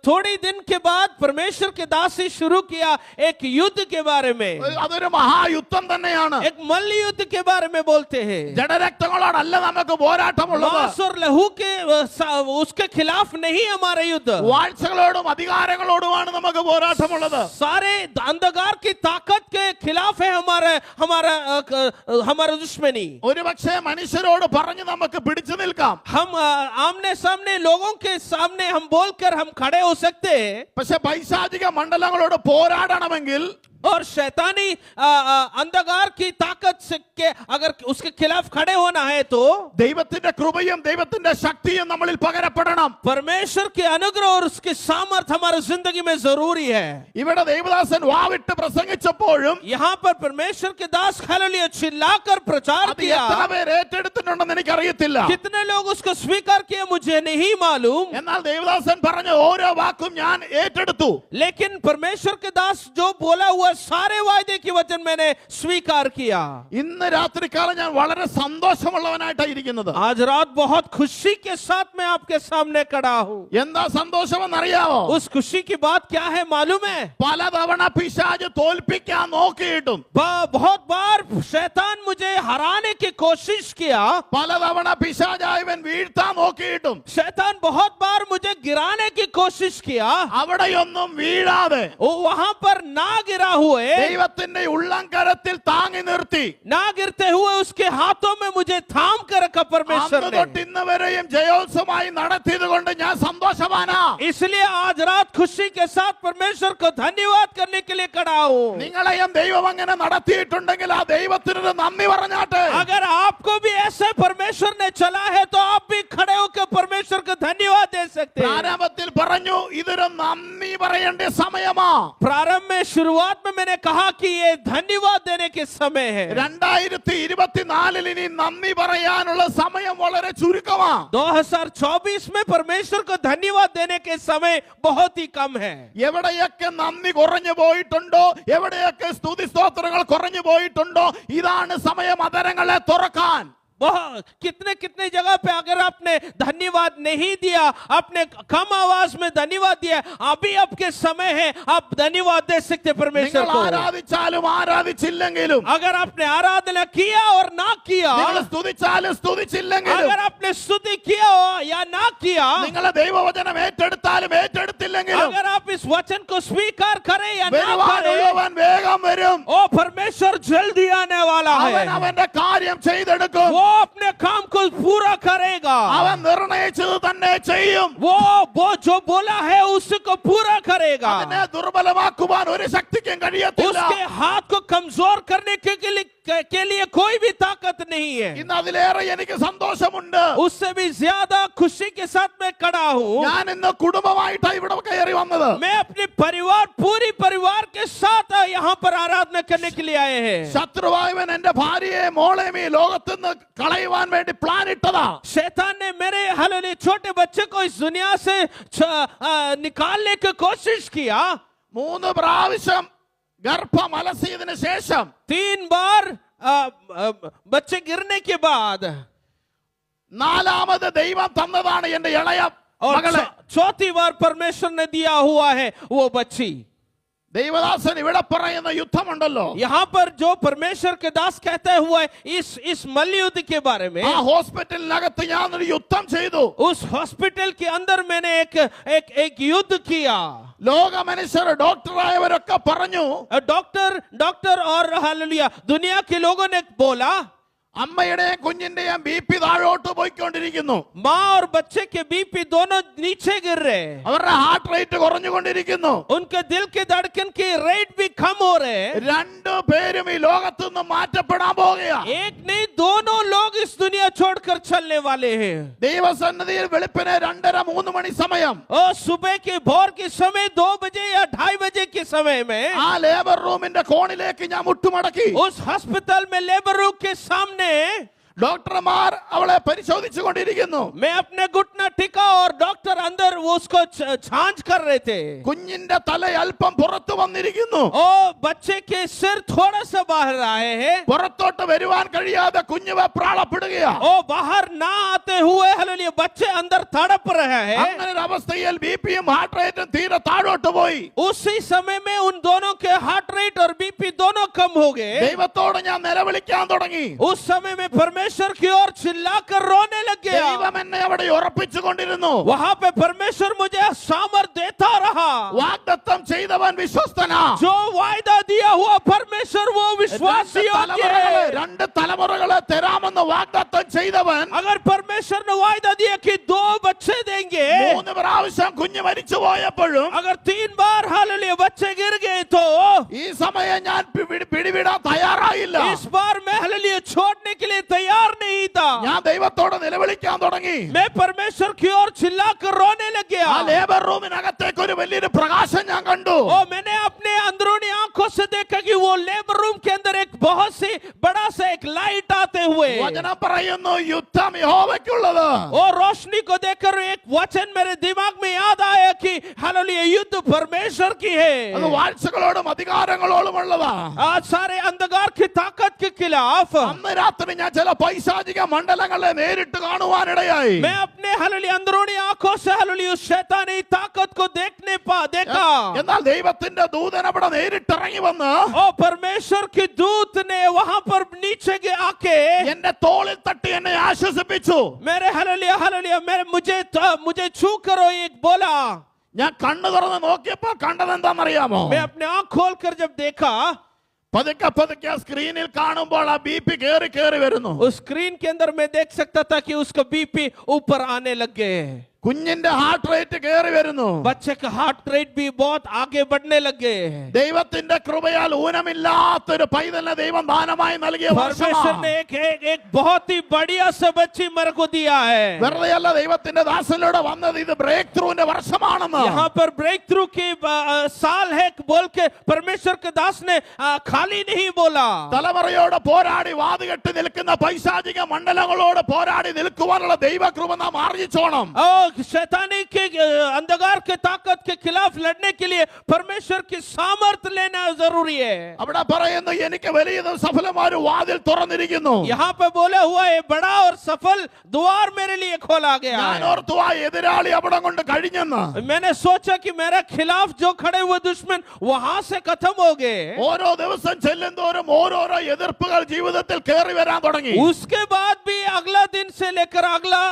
थोड़ी दिन के बाद परमेश्वर के दास से शुरू किया एक युद्ध के बारे में. അതൊരു മഹായുദ്ധം തന്നെയാണ്. एक मल्ल युद्ध के बारे में बोलते हैं. ജഡരക്തങ്ങളോടല്ല നമുക്ക് പോരാട്ടമുള്ളത്. मांस और लहू के उसके खिलाफ नहीं हमारा युद्ध. വാഴ്ചകളോടും അധികാരങ്ങളോടുമാണ് നമുക്ക് പോരാട്ടമുള്ളത്. सारे अंधकार की ताकत के खिलाफ है हमारा दुश्मनी. ഒരുപക്ഷെ മനുഷ്യരോട് പറഞ്ഞു നമുക്ക് പിടിച്ചു നിൽക്കാം. हम आमने सामने लोगों के सामने हम बोलकर हम खड़े हो सकते हैं. പക്ഷെ പൈശാചിക മണ്ഡലങ്ങളോട് പോരാടണമെങ്കിൽ और शैतानी अंधकार की ताकत से के अगर उसके खिलाफ खड़े होना है तो ദൈവത്തിന്റെ കൃപയും ദൈവത്തിന്റെ ശക്തിയും നമ്മളിൽ പകരപ്പെടണം. परमेश्वर के अनुग्रह और उसके सामर्थ हमारी जिंदगी में जरूरी है. ഇവിടെ ദേവദാസൻ വാവിട്ട് പ്രസംഗിച്ചപ്പോഴും यहाँ पर परमेश्वर के दास हालेलुया चिल्लाकर प्रचार അത് किया. എത്ര പേര് ഏറ്റെടുത്തിട്ടുണ്ടെന്ന് എനിക്കറിയത്തില്ല. कितने लोग उसको स्वीकार किए मुझे नहीं मालूम, എന്നാൽ ദേവദാസൻ പറഞ്ഞ ഓരോ വാക്കും ഞാൻ ഏറ്റെടുത്തു. लेकिन परमेश्वर के दास जो बोला हुआ सारे वायदे के वचन मैंने स्वीकार किया. ഇന്ന് രാത്രികാലം ഞാൻ വളരെ സന്തോഷമുള്ളവനായിട്ടാണ് ഇരിക്കുന്നത്. आज रात बहुत खुशी के साथ मैं आपके सामने खड़ा हूँ. എന്താ സന്തോഷമെന്നറിയാവോ? उस खुशी की बात क्या है मालूम है? പലതവണ പിശാച് തോൽപ്പിക്കാൻ നോക്കിയിട്ടും बहुत बार शैतान मुझे हराने की कोशिश किया. പലതവണ പിശാചായവൻ വീഴ്ത്താൻ നോക്കിയിട്ടും शैतान बहुत बार मुझे गिराने की कोशिश किया. അവിടെയൊന്നും വീഴാതെ वो वहां पर ना गिरा हुए, ദൈവത്തിന്റെ ഉള്ളംകരത്തിൽ താങ്ങി നിർത്തി ना गिरते हुए उसके हाथों में मुझे थाम कर रखा परमेश्वर അന്ന് ने. തൊട്ട് ഇന്ന് വരെയും ജയോത്സവമായി നടത്തിയത് കൊണ്ട് ഞാൻ സന്തോഷവാനാ. इसलिए आज रात खुशी के साथ परमेश्वर को धन्यवाद करने के लिए खड़ा हूँ. നിങ്ങളെയും ദൈവം അങ്ങനെ നടത്തിയിട്ടുണ്ടെങ്കിൽ ആ ദൈവത്തിനൊരു നന്ദി പറഞ്ഞാട്ടെ. अगर आपको भी ऐसे परमेश्वर ने चला है तो आप भी खड़े होकर परमेश्वर को धन्यवाद दे सकते हैं. പ്രാരംഭത്തിൽ പറഞ്ഞു ഇതൊരു നന്ദി പറയേണ്ട സമയമാ. प्रारंभ में शुरुआत में मैंने कहा कि ये धन्यवाद देने के समय है. 2024 ഇനി നന്ദി പറയാനുള്ള സമയം വളരെ ചുരുക്കമാ. 2024 में परमेश्वर को धन्यवाद देने के समय बहुत ही कम है. എവിടെയൊക്കെ നന്ദി കുറഞ്ഞു പോയിട്ടുണ്ടോ, എവിടെയൊക്കെ സ്തുതി സ്തോത്രങ്ങൾ കുറഞ്ഞു പോയിട്ടുണ്ടോ, ഇതാണ് സമയം അതരങ്ങളെ തുറക്കാൻ. कितने कितने जगह पे अगर आपने धन्यवाद नहीं दिया, आपने कम आवाज में धन्यवाद दिया, अभी आपके समय है आप धन्यवाद दे सकते परमेश्वर നിങ്ങൾ को. ആരാധിച്ചാലും ആരാധിച്ചില്ലെങ്കിലും, अगर आपने आराधना किया और ना किया, നിങ്ങൾ സ്തുതിച്ചാലും സ്തുതിച്ചില്ലെങ്കിലും, अगर आपने स्तुति किया या ना किया, നിങ്ങൾ ദൈവവചനം ഏറ്റെടുത്താലും ഏറ്റെടുത്തില്ലെങ്കിലും, अगर आप इस वचन को स्वीकार करें या ना करें, വരുവാനുള്ളവൻ വേഗം വരും. ओ परमेश्वर जल्दी आने वाला है. അവൻ അവന്റെ കാര്യം ചെയ്തെടുക്കും. वो अपने काम को पूरा करेगा. അവൻ നിർണയിച്ചത് തന്നെ ചെയ്യും. वो जो बोला है उसको पूरा करेगा. അതിനെ ദുർബലമാക്കുവാൻ ഒരു ശക്തിക്കും കഴിയത്തില്ല. उसके हाथ को कमजोर करने के लिए के लिए कोई भी ताकत नहीं है। ഇന്ന് അതിലേറെ എനിക്ക് സന്തോഷമുണ്ട്. उससे भी ज्यादा खुशी के साथ मैं खड़ा हूँ। ഞാൻ ഇന്ന് കുടുംബമായിട്ടാണ് ഇവിടെ കയറി വന്നത്. मैं अपने परिवार पूरी परिवार के साथ यहाँ पर आराधना करने के लिए आए हैं। ശത്രുവായവൻ എന്റെ ഭാര്യയെ മോളെയും ഈ ലോകത്ത് നിന്ന് കളയുവാൻ വേണ്ടി പ്ലാൻ ഇട്ടതാ. शैतान ने मेरे हालेलुया छोटे बच्चे को इस दुनिया से निकालने की कोशिश किया। 3 പ്രാവശ്യം ഗർഭം അലസിയതിനു ശേഷം 3 बार बच्चे गिरने के बाद 4ാമത് ദൈവം തന്നതാണ് എന്റെ ഇളയ और മകളെ. चौथी बार परमेश्वर ने दिया हुआ है वो बच्ची। ദൈവദാസൻ ഇവിടെ പറയുന്ന യുദ്ധമുണ്ടല്ലോ, यहाँ पर जो परमेश्वर के दास कहता हुआ है इस मल्लयुद्ध के बारे में, ആ ഹോസ്പിറ്റലിനകത്ത് ഞാൻ ഒരു യുദ്ധം ചെയ്തു. उस हॉस्पिटल के अंदर मैंने एक युद्ध किया। ലോക മനുഷ്യർ ഡോക്ടറായവരൊക്കെ പറഞ്ഞു, डॉक्टर और हालेलुया दुनिया के लोगों ने बोला അമ്മയുടെയും കുഞ്ഞിന്റെയും ബിപി താഴോട്ട് പോയിക്കൊണ്ടിരിക്കുന്നു, माँ और बच्चे के बीपी दोनों नीचे गिर रहे, അവരുടെ ഹാർട്ട് റേറ്റ് കുറഞ്ഞുകൊണ്ടിരിക്കുന്നു, उनके दिल के धड़कन की रेट भी कम हो रहे। 2 പേരും ഈ ലോകത്ത് നിന്ന് മാറ്റപ്പെടാൻ പോകുകയാ. एक नहीं दोनों लोग इस दुनिया छोड़कर चलने वाले हैं। ദൈവസന്നിധിയിൽ വെളുപ്പിനെ 2:30-3 മണി സമയം और सुबह के भोर के समय 2 बजे या 2:30 बजे के समय में ആ ലേബർ റൂമിന്റെ കോണിലേക്ക് ഞാൻ മുട്ടുമടക്കി. उस अस्पताल में लेबर रूम के सामने ഡോക്ടർമാർ അവളെ പരിശോധിച്ചു കൊണ്ടിരിക്കുന്നു. मैं अपने घुटना टिका और डॉक्टर अंदर वो उसको जांच कर रहे थे। കുഞ്ഞിന്റെ തല അല്പം പുറത്തു വന്നിരിക്കുന്നു. और बच्चे के सिर थोड़ा सा बाहर आए हैं। പുറത്തോട്ട് വരുവാൻ കഴിയാതെ കുഞ്ഞ് വെപ്രാളപ്പെടുകയാ. और बाहर ना आते हुए हालेलुया बच्चे अंदर तड़प रहे हैं। അങ്ങനെ ഒരു അവസ്ഥയിൽ ബിപിയും ഹാർട്ട് റേറ്റും തീരെ താഴോട്ട് പോയി. उसी समय में उन दोनों के हार्ट रेट और बीपी दोनों कम हो गए। ദൈവത്തോട് ഞാൻ നിലവിളിക്കാൻ തുടങ്ങി. उस समय में परमेश्वर की ओर चिल्लाकर रोने लग गया। ദൈവം എന്നെ അവിടെ ഉറപ്പിച്ചു കൊണ്ടിരുന്നു. वहां पे परमेश्वर मुझे सामर्थ देता रहा। വാഗ്ദത്തം ചെയ്തവൻ വിശ്വസ്തനാ. जो वायदा दिया हुआ परमेश्वर वो विश्वासी योग्य है। 2 തലമുറകളെ തരാമെന്ന് വാഗ്ദത്തം ചെയ്തവൻ अगर परमेश्वर ने वायदा दिया कि 2 बच्चे देंगे, 3 പ്രാവശ്യം കുഞ്ഞ് മരിച്ചു പോയപ്പോഴും अगर 3 बार हालेलुया बच्चे गिर गए तो ഈ സമയം ഞാൻ പിടിവിടാൻ തയ്യാറായില്ല. इस बार मैं हालेलुया छोड़ने के लिए तैयार नहीं था। ഞാൻ ദൈവത്തോട് നിലവിളിക്കാൻ തുടങ്ങി. मैं परमेश्वर की ओर चिल्लाकर रोने लग गया। ആ ലേബർ റൂമിനകത്തേക്ക് ഒരു വലിയൊരു പ്രകാശം ഞാൻ കണ്ടു. और मैंने अपने अंदरूनी आंखों से देखा कि वो लेबर रूम के अंदर एक बहुत सी बड़ा सा एक लाइट आते हुए, വചനം പറയുന്നു യുദ്ധം യഹോവയ്ക്കുള്ളത്. और रोशनी को देखकर एक वचन मेरे दिमाग में याद आया कि हालेलुया युद्ध परमेश्वर की है। അത് വാഴ്ചകളോടും അധികാരങ്ങളോടും ഉള്ളതാ. आज सारे अंधकार की ताकत के खिलाफ അന്ന് രാത്രി ഞാൻ ചില പൈശാചിക മണ്ഡലങ്ങളെ നേരിട്ട് കാണുവാനിടയായി. मैं अपने हालेलुया अंदरूनी आंखों से हालेलुया उस शैतानी ताकत को देखा। എന്നാൽ ദൈവത്തിന്റെ ദൂതൻ അവിടെ നേരിട്ടിറങ്ങി വന്ന് और परमेश्वर के दूत ने वहां पर नीचे के आके എന്റെ തോളിൽ തട്ടി എന്നെ ആശ്വസിപ്പിച്ചു. मेरे हालेलुया मुझे छू करो एक बोला। ഞാൻ കണ്ണു തുറന്ന് നോക്കിയപ്പോ കണ്ടത് എന്താണെന്നറിയാമോ? मैं अपने आंख खोलकर जब देखा പതുക്കെ പതുക്കെ സ്ക്രീനിൽ കാണുമ്പോൾ ആ ബിപി കേറി വരുന്നു. उस स्क्रीन के अंदर मैं देख सकता था कि उसका बीपी ऊपर आने लग गए। കുഞ്ഞിന്റെ ഹാർട്ട് റേറ്റ് കേറി വരുന്നു. बच्चे का हार्ट रेट भी बहुत आगे बढ़ने लग गए। ദൈവത്തിന്റെ കൃപയാൽ ഊനമില്ലാത്തൊരു പൈതലിനെ ദൈവം ദാനമായി നൽകിയ परमेश्वर ने एक बहुत ही बढ़िया सा बच्ची मेरे को दिया है। വെറുതെയല്ല ദൈവത്തിന്റെ ദാസനിലൂടെ വന്നത്, ഇത് ബ്രേക്ക് ത്രൂവിന്റെ വർഷമാണെന്ന്. यहाँ पर ब्रेक थ्रू की साल है बोल के परमेश्वर के दास ने खाली नहीं बोला। തലമുറയോട് പോരാടി വാതുകെട്ടി നിൽക്കുന്ന പൈശാചിക മണ്ഡലങ്ങളോട് പോരാടി നിൽക്കുവാനുള്ള ദൈവകൃപ നാം ആർജിച്ചോണം. शैतानी के अंधकार के ताकत के खिलाफ लड़ने के लिए परमेश्वर की सामर्थ्य लेना जरूरी है। അവിടെ പറയുന്നു എനിക്ക് വലിയതും സഫലമായ ഒരു വാതിൽ തുറന്നിരിക്കുന്നു. यहाँ पे बोला हुआ है बड़ा और सफल द्वार मेरे लिए खोला गया ഞാൻ है। ഓർത്തു ആ എതിരാളി അവിടെ കൊണ്ട് കഴിഞ്ഞെന്ന്. मैंने सोचा कि मेरे खिलाफ जो खड़े हुए दुश्मन वहां से खत्म हो गए। ഓരോ ദിവസം ചെല്ലുന്തോറും ഓരോരോ എതിർപ്പുകൾ ജീവിതത്തിൽ കയറി വരാൻ തുടങ്ങി. उसके बाद भी अगला दिन से लेकर अगला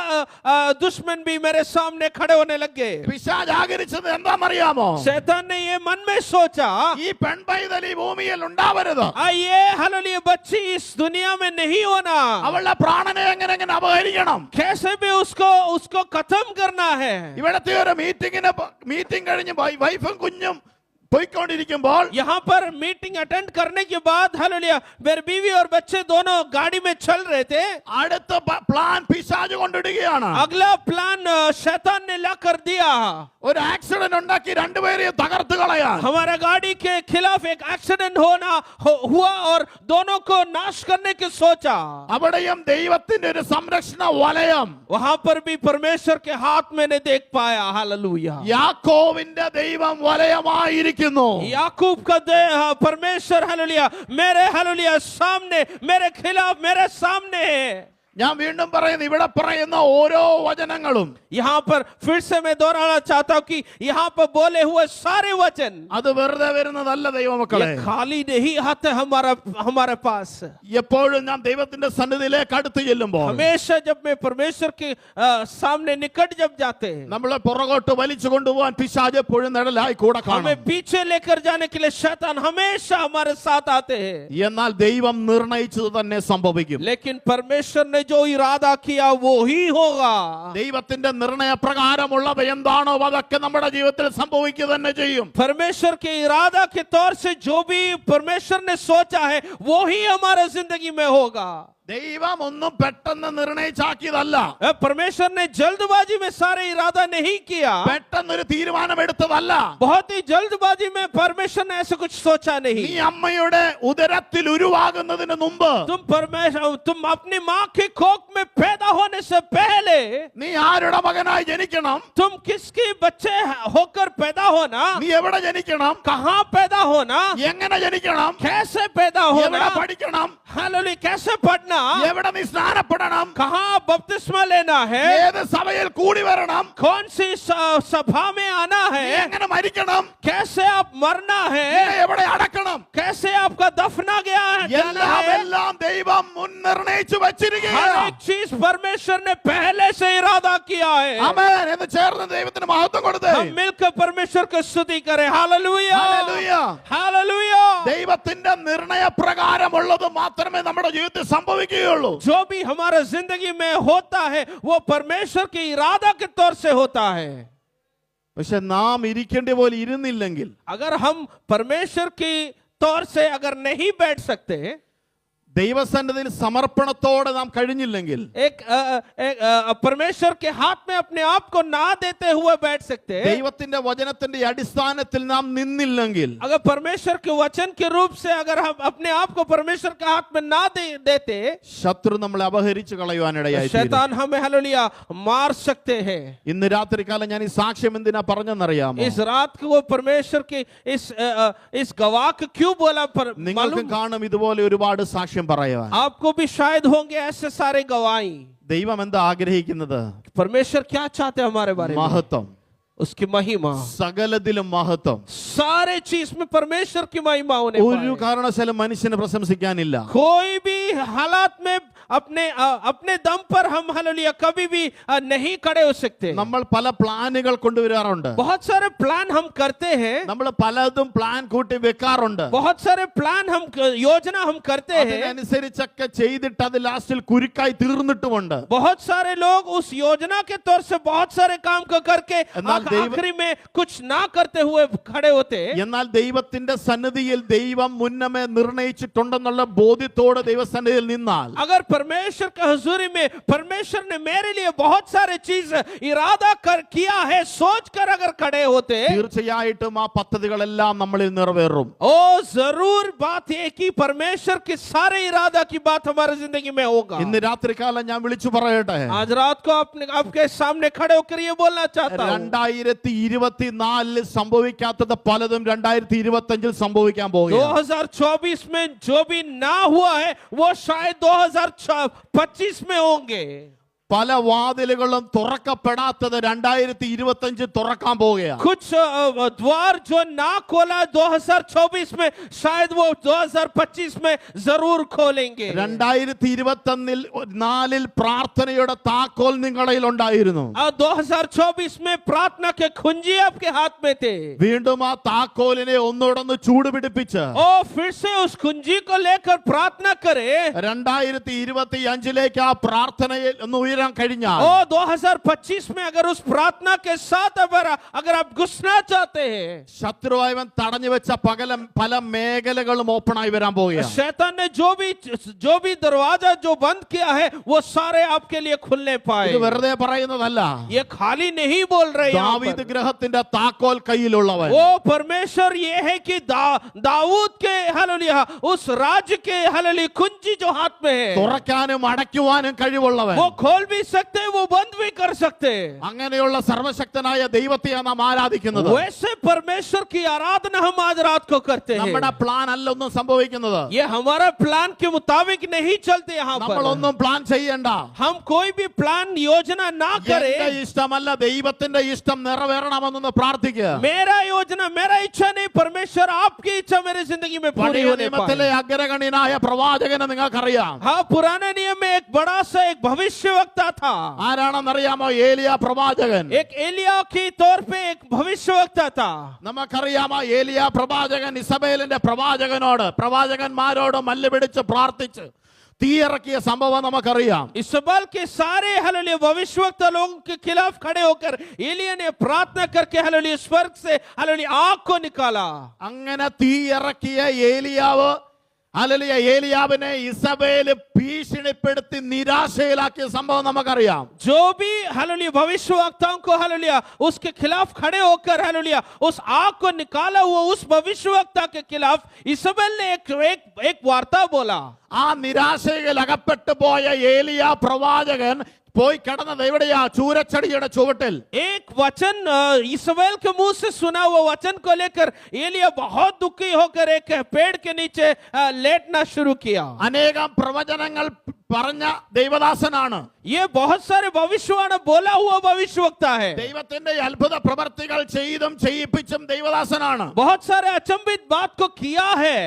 दुश्मन भी मेरे सामने खड़े होने लग गए। പിശാച് ആഗ്രഹിച്ചത് എന്താണെന്നറിയാമോ? शैतान ने ये मन में सोचा ഈ പെൺപൈതൽ ഈ ഭൂമിയിൽ ഉണ്ടാവരുത്. ये हालेलुया बच्ची इस दुनिया में नहीं होना, അവളുടെ പ്രാണനെ എങ്ങനെ അപഹരിക്കണം. कैसे भी उसको खत्म करना है। ഇവിടത്തെ ഒരു മീറ്റിംഗ് കഴിഞ്ഞ് വൈഫും കുഞ്ഞും പോയിക്കൊണ്ടിരിക്കുമ്പോൾ यहाँ पर मीटिंग अटेंड करने के बाद हालेलुया मेरे बीवी और बच्चे दोनों गाड़ी में चल रहे थे അടുത്ത പ്ലാൻ പിശാച് കൊണ്ടിടുകയാണ്. अगला प्लान शैतान ने ला कर दिया ഒരു ആക്സിഡന്റ് ഉണ്ടാക്കി രണ്ടുപേരെയും തകർത്ത് കളയാൻ. हमारा गाड़ी के खिलाफ एक एक्सीडेंट हुआ और दोनों को नाश करने की सोचा അവിടെയും ദൈവത്തിന്റെ ഒരു സംരക്ഷണ വലയം वहां पर भी परमेश्वर के हाथ मैंने देख पाया हालेलुया യാക്കോവിന്റെ ദൈവം വലയമായിരിക്കുന്നു. याकूब का परमेश्वर हालेलुया मेरे सामने मेरे खिलाफ मेरे सामने है ഞാൻ വീണ്ടും പറയുന്നു, ഇവിടെ പറയുന്ന ഓരോ വചനങ്ങളും यहाँ पर फिर से मैं दोहराना चाहता हूँ कि यहाँ पर बोले हुए सारे वचन അത് വെറുതെ വരുന്നതല്ല ദൈവമക്കളെ. ये खाली नहीं आते हमारे पास എപ്പോഴും ഞാൻ ദൈവത്തിന്റെ സന്നിധിയിലേക്ക് അടുത്ത് ചെല്ലുമ്പോൾ हमेशा जब मैं परमेश्वर के सामने निकट जब जाते हैं നമ്മളെ പുറകോട്ട് വലിച്ചു കൊണ്ടുപോകാൻ പിശാച് എപ്പോഴും നിഴലായി കൂടെ കാണും. हमें पीछे लेकर जाने के लिए शैतान हमेशा हमारे साथ आते हैं എന്നാൽ ദൈവം നിർണയിച്ചത് തന്നെ സംഭവിക്കും. लेकिन परमेश्वर ने जो इरादा किया वो ही होगा ദൈവത്തിന്റെ നിർണയ പ്രകാരമുള്ളത് എന്താണോ അതൊക്കെ നമ്മുടെ ജീവിതത്തിൽ സംഭവിക്കുക തന്നെ ചെയ്യും. परमेश्वर के इरादा के तौर से जो भी परमेश्वर ने सोचा है वो ही हमारे जिंदगी में होगा. ദൈവം ഒന്നും പെട്ടെന്ന് നിർണയിച്ചാക്കിയതല്ല. परमेश्वर ने जल्दबाजी में सारे इरादा नहीं किया പെട്ടെന്നൊരു തീരുമാനമെടുത്തതല്ല. बहुत ही जल्दबाजी में परमेश्वर ने ऐसा कुछ सोचा നീ नहीं അമ്മയുടെ ഉദരത്തിൽ ഉരുവാകുന്നതിന് മുമ്പ് तुम अपनी माँ के कोख में पैदा होने से पहले നീ ആരുടെ മകനായി ജനിക്കണം, तुम किसके बच्चे होकर पैदा होना നീ എവിടെ ജനിക്കണം, कहाँ पैदा होना എങ്ങനെ ജനിക്കണം, कैसे पैदा എവിടെ होना പഠിക്കണം, हालेलुया कैसे पढ़ना എവിടെ നീ സ്നാനപ്പെടണം, कहाँ बपतिस्मा लेना है ഏത് സഭയിൽ കൂടി വരണം, कौन सी सभा में आना നീ है എങ്ങനെ മരിക്കണം, कैसे आप मरना है നിന്നെ എവിടെ അടക്കണം, कैसे आपका दफना गया है जाना എല്ലാം है എല്ലാം ദൈവം മുൻനിർണയിച്ചു हर വച്ചിരിക്കുകയാണ്. एक चीज परमेश्वर ने पहले से इरादा किया है ആമേൻ എന്ന് ചേർന്ന് ദൈവത്തിന് മഹത്വം കൊടുത്തേ. हम मिलकर परमेश्वर को स्तुति करें हालेलुया ഹല്ലേലൂയ. हालेलुया ദൈവത്തിന്റെ നിർണയ പ്രകാരമുള്ളത് മാത്രമേ നമ്മുടെ ജീവിതത്തിൽ സംഭവിക്കുകയുള്ളൂ. जो भी हमारा जिंदगी में होता है वो परमेश्वर के इरादा के तौर से होता है. പക്ഷെ നാം ഇരിക്കേണ്ട പോലെ ഇരുന്നില്ലെങ്കിൽ, अगर हम परमेश्वर की तौर से अगर नहीं बैठ सकते ദൈവസന്നിധിയിൽ സമർപ്പണത്തോടെ നാം കഴിഞ്ഞില്ലെങ്കിൽ, एक परमेश्वर के हाथ में अपने आप को ना देते हुए बैठ सकते ദൈവത്തിന്റെ വചനത്തിന്റെ അടിസ്ഥാനത്തിൽ നാം നിന്നില്ലെങ്കിൽ, अगर परमेश्वर के वचन के रूप से अगर हम अपने आप को परमेश्वर के हाथ में ना देते ശത്രു നമ്മളെ അപഹരിച്ചു കളയുവാനിടയായി. शैतान हमें हालेलुया मार सकते हैं. ഇന്ന് രാത്രികാലം ഞാൻ ഈ സാക്ഷ്യം എന്തിനാ പറഞ്ഞെന്നറിയാമോ? इस रात को वो परमेश्वर के इस गवाह को क्यों बोला നിങ്ങൾക്ക് കാണും ഇതുപോലെ ഒരുപാട് സാക്ഷ്യം പറയാൻ. आपको भी शायद होंगे ऐसे सारे गवाही. ദൈവം എന്താ ആഗ്രഹിക്കുന്നത്? परमेश्वर क्या चाहते हैं हमारे बारे में? മഹത്വം, उसकी महिमा, സകലത്തിലും മഹത്വം. सारे चीज में परमेश्वर की महिमा होने ഒരു पाए. കാരണവശാലും മനുഷ്യനെ പ്രശംസിക്കാനില്ല. कोई भी हालात में अपने दम पर हम हालेलुया कभी भी नहीं खड़े हो सकते. നമ്മൾ പല പ്ലാനുകൾ കൊണ്ടുവരാറുണ്ട്. बहुत सारे प्लान हम करते हैं, നമ്മൾ പലതും പ്ലാൻ കൂട്ടി വെക്കാറുണ്ട്. बहुत सारे प्लान हम योजना हम करते हैं, അതിനനുസരിച്ചൊക്കെ ചെയ്തിട്ട് അത് ലാസ്റ്റിൽ കുരുക്കായി തീർന്നിട്ടുമുണ്ട്. बहुत सारे लोग उस योजना के तौर से बहुत सारे काम को करके आखिरी में कुछ ना करते हुए खड़े होते. എന്നാൽ ദൈവത്തിന്റെ സന്നിധിയിൽ ദൈവം മുന്നമേ നിർണയിച്ചിട്ടുണ്ടെന്നുള്ള ബോധ്യത്തോടെ ദൈവസന്നിധിയിൽ നിന്നാൽ, अगर परमेश्वर का हुजूरी में परमेश्वर ने मेरे लिए बहुत सारे चीज इरादा किया है सोच कर अगर खड़े होते തീർച്ചയായിട്ടും ആ പദ്ധതികളെല്ലാം നമ്മളിൽ നിറവേറും. ओ जरूर बात है कि परमेश्वर के सारे इरादा की बात हमारे जिंदगी में होगा. ഇന്ന് രാത്രികാലം ഞാൻ വിളിച്ചു പറയട്ടെ, आज रात को आपके सामने खड़े होकर ये बोलना चाहता हूं 2024 സംഭവിക്കാത്തത് പലതും 2025 സംഭവിക്കാൻ പോകുകയാണ്. 2024 में जो भी ना हुआ है वो शायद 2025 में होंगे. പല വാതിലുകളും തുറക്കപ്പെടാത്തത് 2025 തുറക്കാൻ പോവുകയാണ്. कुछ द्वार जो ना खोला 2024 में शायद वो 2025 में जरूर खोलेंगे. 2024 പ്രാർത്ഥനയുടെ താക്കോൽ നിങ്ങളിൽ ഉണ്ടായിരുന്നു. 2024 में प्रार्थना के कुंजी आपके हाथ में थे. വീണ്ടും ആ താക്കോലിനെ ഒന്നുകൂടെ ചൂട് പിടിപ്പിച്ച് ओ फिर से उस कुंजी को लेकर प्रार्थना करें. 2025 ആ പ്രാർത്ഥനയിൽ ഒന്ന് വീഴാൻ കഴിഞ്ഞാൽ ओ 2025 में अगर उस प्रार्थना के साथ अगर आप घुसना चाहते हैं, ശത്രുവായവൻ തടഞ്ഞു വെച്ച പല മേഖലകളും ഓപ്പൺ ആയി വരാൻ പോവുകയാണ്. शैतान ने जो भी दरवाजा जो बंद किया है वो सारे आपके लिए खुलने पाए. ഇത് വെറുതെ പറയുന്നതല്ല. ये खाली नहीं बोल रहे यहाँ ദാവീദ് पर. ഗൃഹത്തിന്റെ താക്കോൽ കയ്യിലുള്ളവൻ. वो परमेश्वर ये है कि दाऊद के हालेलुया उस राज्य के हालेलुया कुंजी जो हाथ में है, തുറക്കാനും അടയ്ക്കുവാനും കഴിവുള്ളവൻ. वो खोल भी सकते हैं, वो बंद भी कर सकते हैं. അങ്ങനെയുള്ള സർവശക്തനായ ദൈവത്തെയാണ് നാം ആരാധിക്കുന്നത്. वैसे परमेश्वर की आराधना हम आज रात को करते हैं. നമ്മുടെ പ്ലാൻ അല്ല ഒന്നും സംഭവിക്കുന്നത്. ये हमारा प्लान के मुताबिक नहीं चलते यहाँ पर. നമ്മളൊന്നും പ്ലാൻ ചെയ്യണ്ട. हम कोई भी प्लान योजना ना എന്റെ करें. ഇഷ്ടമല്ല, ദൈവത്തിന്റെ ഇഷ്ടം നിറവേറണമെന്നൊന്ന് പ്രാർത്ഥിക്കുക. मेरा योजना मेरा इच्छा नहीं, परमेश्वर आपकी इच्छा मेरी जिंदगी में पूरी പഴയ होने നിയമത്തിലെ पाए. അഗ്രഗണ്യനായ പ്രവാചകനെ നിങ്ങൾക്കറിയാം. हाँ, पुराने नियम में एक बड़ा सा एक भविष्यवक्ता था. ആരാണെന്നറിയാമോ? ഏലിയ പ്രവാചകൻ. एक एलिया के तौर पे एक भविष्यवक्ता था. നമുക്കറിയാമോ? ഏലിയ പ്രവാചകൻ ഇസബേലിന്റെ പ്രവാചകന്മാരോട് മല്ലുപിടിച്ച് പ്രാർത്ഥിച്ച് തീയിറക്കിയ സംഭവം നമുക്കറിയാം. इस्राएल के सारे हालेलुया भविष्यवक्ता लोगों के खिलाफ खड़े होकर एलिया ने प्रार्थना करके हालेलुया स्वर्ग से हालेलुया आग को निकाला. അങ്ങനെ തീയിറക്കിയ ഏലിയാവിനെ ഇസബേൽ ഭീഷണിപ്പെടുത്തി നിരാശയിലാക്കിയ സംഭവം നമുക്കറിയാം. जो भी हालेलुया भविष्यवक्ताओं को हालेलुया उसके खिलाफ खड़े होकर हालेलुया उस आग को निकाला, वो उस भविष्यवक्ता के खिलाफ इसाबेल ने एक वार्ता बोला. ആ നിരാശയിൽ അകപ്പെട്ടു പോയ ഏലിയ പ്രവാചകൻ പോയി കിടന്നത് എവിടെയാ? ചൂരച്ചെടിയുടെ ചുവട്ടിൽ. एक वचन इसाबेल के मुंह से सुना हुआ वचन को लेकर एलिया बहुत दुखी होकर एक पेड़ के नीचे लेटना शुरू किया. അനേകം പ്രവചനങ്ങൾ പറഞ്ഞ ദൈവദാസനാണ്. ये बहुत सारे भविष्यवाणी बोला हुआ भविष्यवक्ता है. ദൈവത്തിന്റെ അത്ഭുത പ്രവർത്തികൾ ചെയ്തും ചെയ്യിപ്പിച്ചും ദൈവദാസനാണ്. बहुत सारे अचंभित बात को किया है.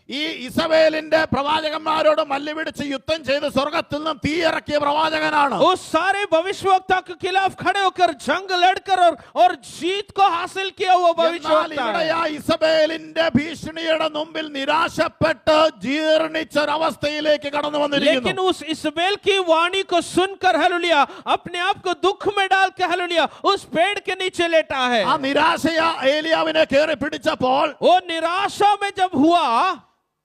ഈ ഇസബേലിന്റെ പ്രവാചകന്മാരോട് മല്ലുപിടിച്ച് യുദ്ധം ചെയ്ത് സ്വർഗത്തിൽ നിന്നും തീയിറക്കിയ പ്രവാചകനാണ്. उस सारे भविष्यवक्ता के खिलाफ खड़े होकर जंग लड़कर और जीत को हासिल किया हुआ എന്നാൽ भविष्यवक्ता ഇവിടെ है. ആ ഇസബേലിന്റെ ഭീഷണിയുടെ മുമ്പിൽ നിരാശപ്പെട്ട് ജീർണിച്ചൊരവസ്ഥയിലേക്ക് കടന്നു लेकिन വന്നിരിക്കുന്നു. उस इसाबेल की वाणी को सुनकर हालेलुया अपने आप को दुख में डाल के हालेलुया उस पेड़ के नीचे लेटा है. ആ നിരാശയ ഏലിയാവിനെ കയറി പിടിച്ചപ്പോൾ वो निराशा में जब हुआ,